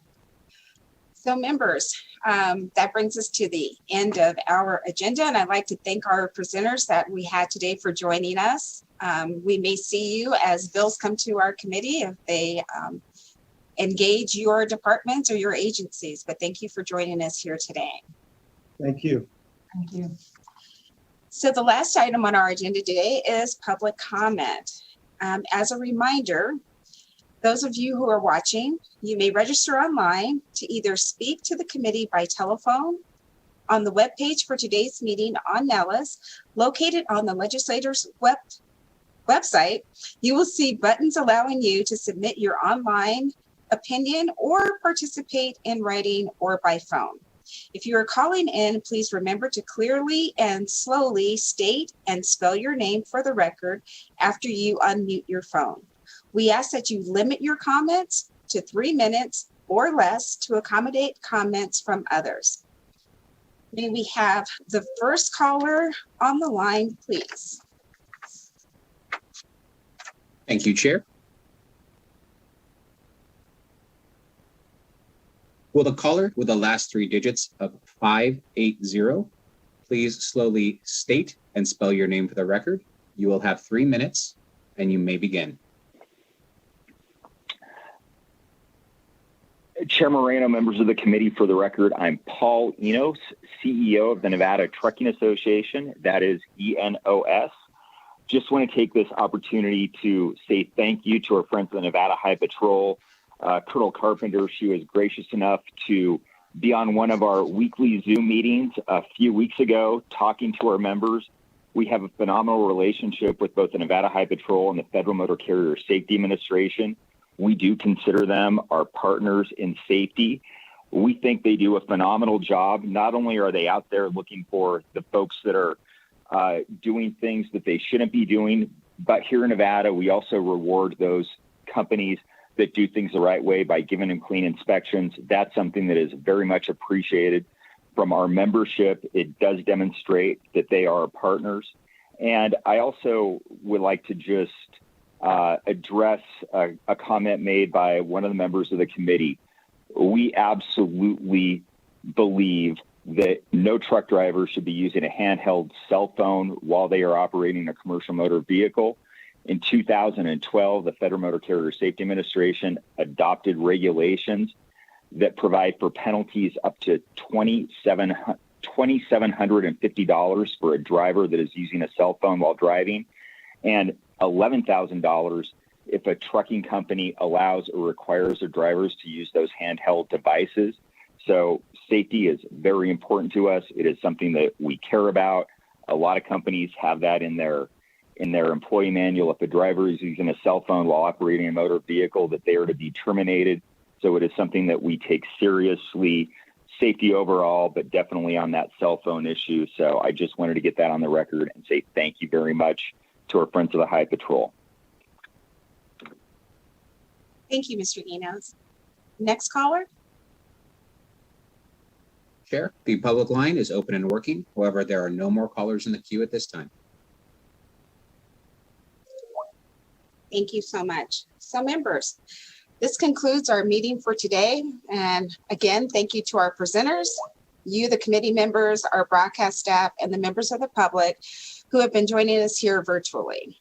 So members, that brings us to the end of our agenda, and I'd like to thank our presenters that we had today for joining us. We may see you as bills come to our committee if they engage your departments or your agencies, but thank you for joining us here today. Thank you. Thank you. So the last item on our agenda today is public comment. As a reminder, those of you who are watching, you may register online to either speak to the committee by telephone on the webpage for today's meeting on Nellis, located on the legislator's website. You will see buttons allowing you to submit your online opinion or participate in writing or by phone. If you are calling in, please remember to clearly and slowly state and spell your name for the record after you unmute your phone. We ask that you limit your comments to 3 minutes or less to accommodate comments from others. May we have the first caller on the line, please? Thank you, Chair. Will the caller with the last 3 digits of 580 please slowly state and spell your name for the record? You will have 3 minutes and you may begin. Chair Moreno, members of the committee, for the record, I'm Paul Enos, CEO of the Nevada Trucking Association, that is ENOS. Just want to take this opportunity to say thank you to our friends of the Nevada High Patrol, Colonel Carpenter. She was gracious enough to be on one of our weekly Zoom meetings a few weeks ago, talking to our members. We have a phenomenal relationship with both the Nevada High Patrol and the Federal Motor Carrier Safety Administration. We do consider them our partners in safety. We think they do a phenomenal job. Not only are they out there looking for the folks that are doing things that they shouldn't be doing, but here in Nevada, we also reward those companies that do things the right way by giving them clean inspections. That's something that is very much appreciated from our membership. It does demonstrate that they are our partners. And I also would like to just address a comment made by one of the members of the committee. We absolutely believe that no truck driver should be using a handheld cell phone while they are operating a commercial motor vehicle. In 2012, the Federal Motor Carrier Safety Administration adopted regulations that provide for penalties up to $2,750 for a driver that is using a cell phone while driving, and $11,000 if a trucking company allows or requires their drivers to use those handheld devices. So safety is very important to us. It is something that we care about. A lot of companies have that in their employee manual. If a driver is using a cell phone while operating a motor vehicle, that they are to be terminated. So it is something that we take seriously, safety overall, but definitely on that cell phone issue. So I just wanted to get that on the record and say thank you very much to our friends of the High Patrol. Thank you, Mr. Enos. Next caller. Chair, the public line is open and working. However, there are no more callers in the queue at this time. Thank you so much. So members, this concludes our meeting for today. And again, thank you to our presenters, you, the committee members, our broadcast staff, and the members of the public who have been joining us here virtually.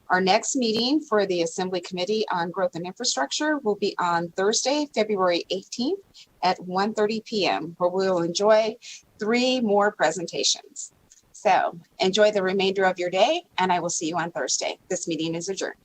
Our next meeting for the Assembly Committee on Growth and Infrastructure will be on Thursday, February 18th at 1:30 p.m., where we will enjoy 3 more presentations. So enjoy the remainder of your day, and I will see you on Thursday. This meeting is adjourned.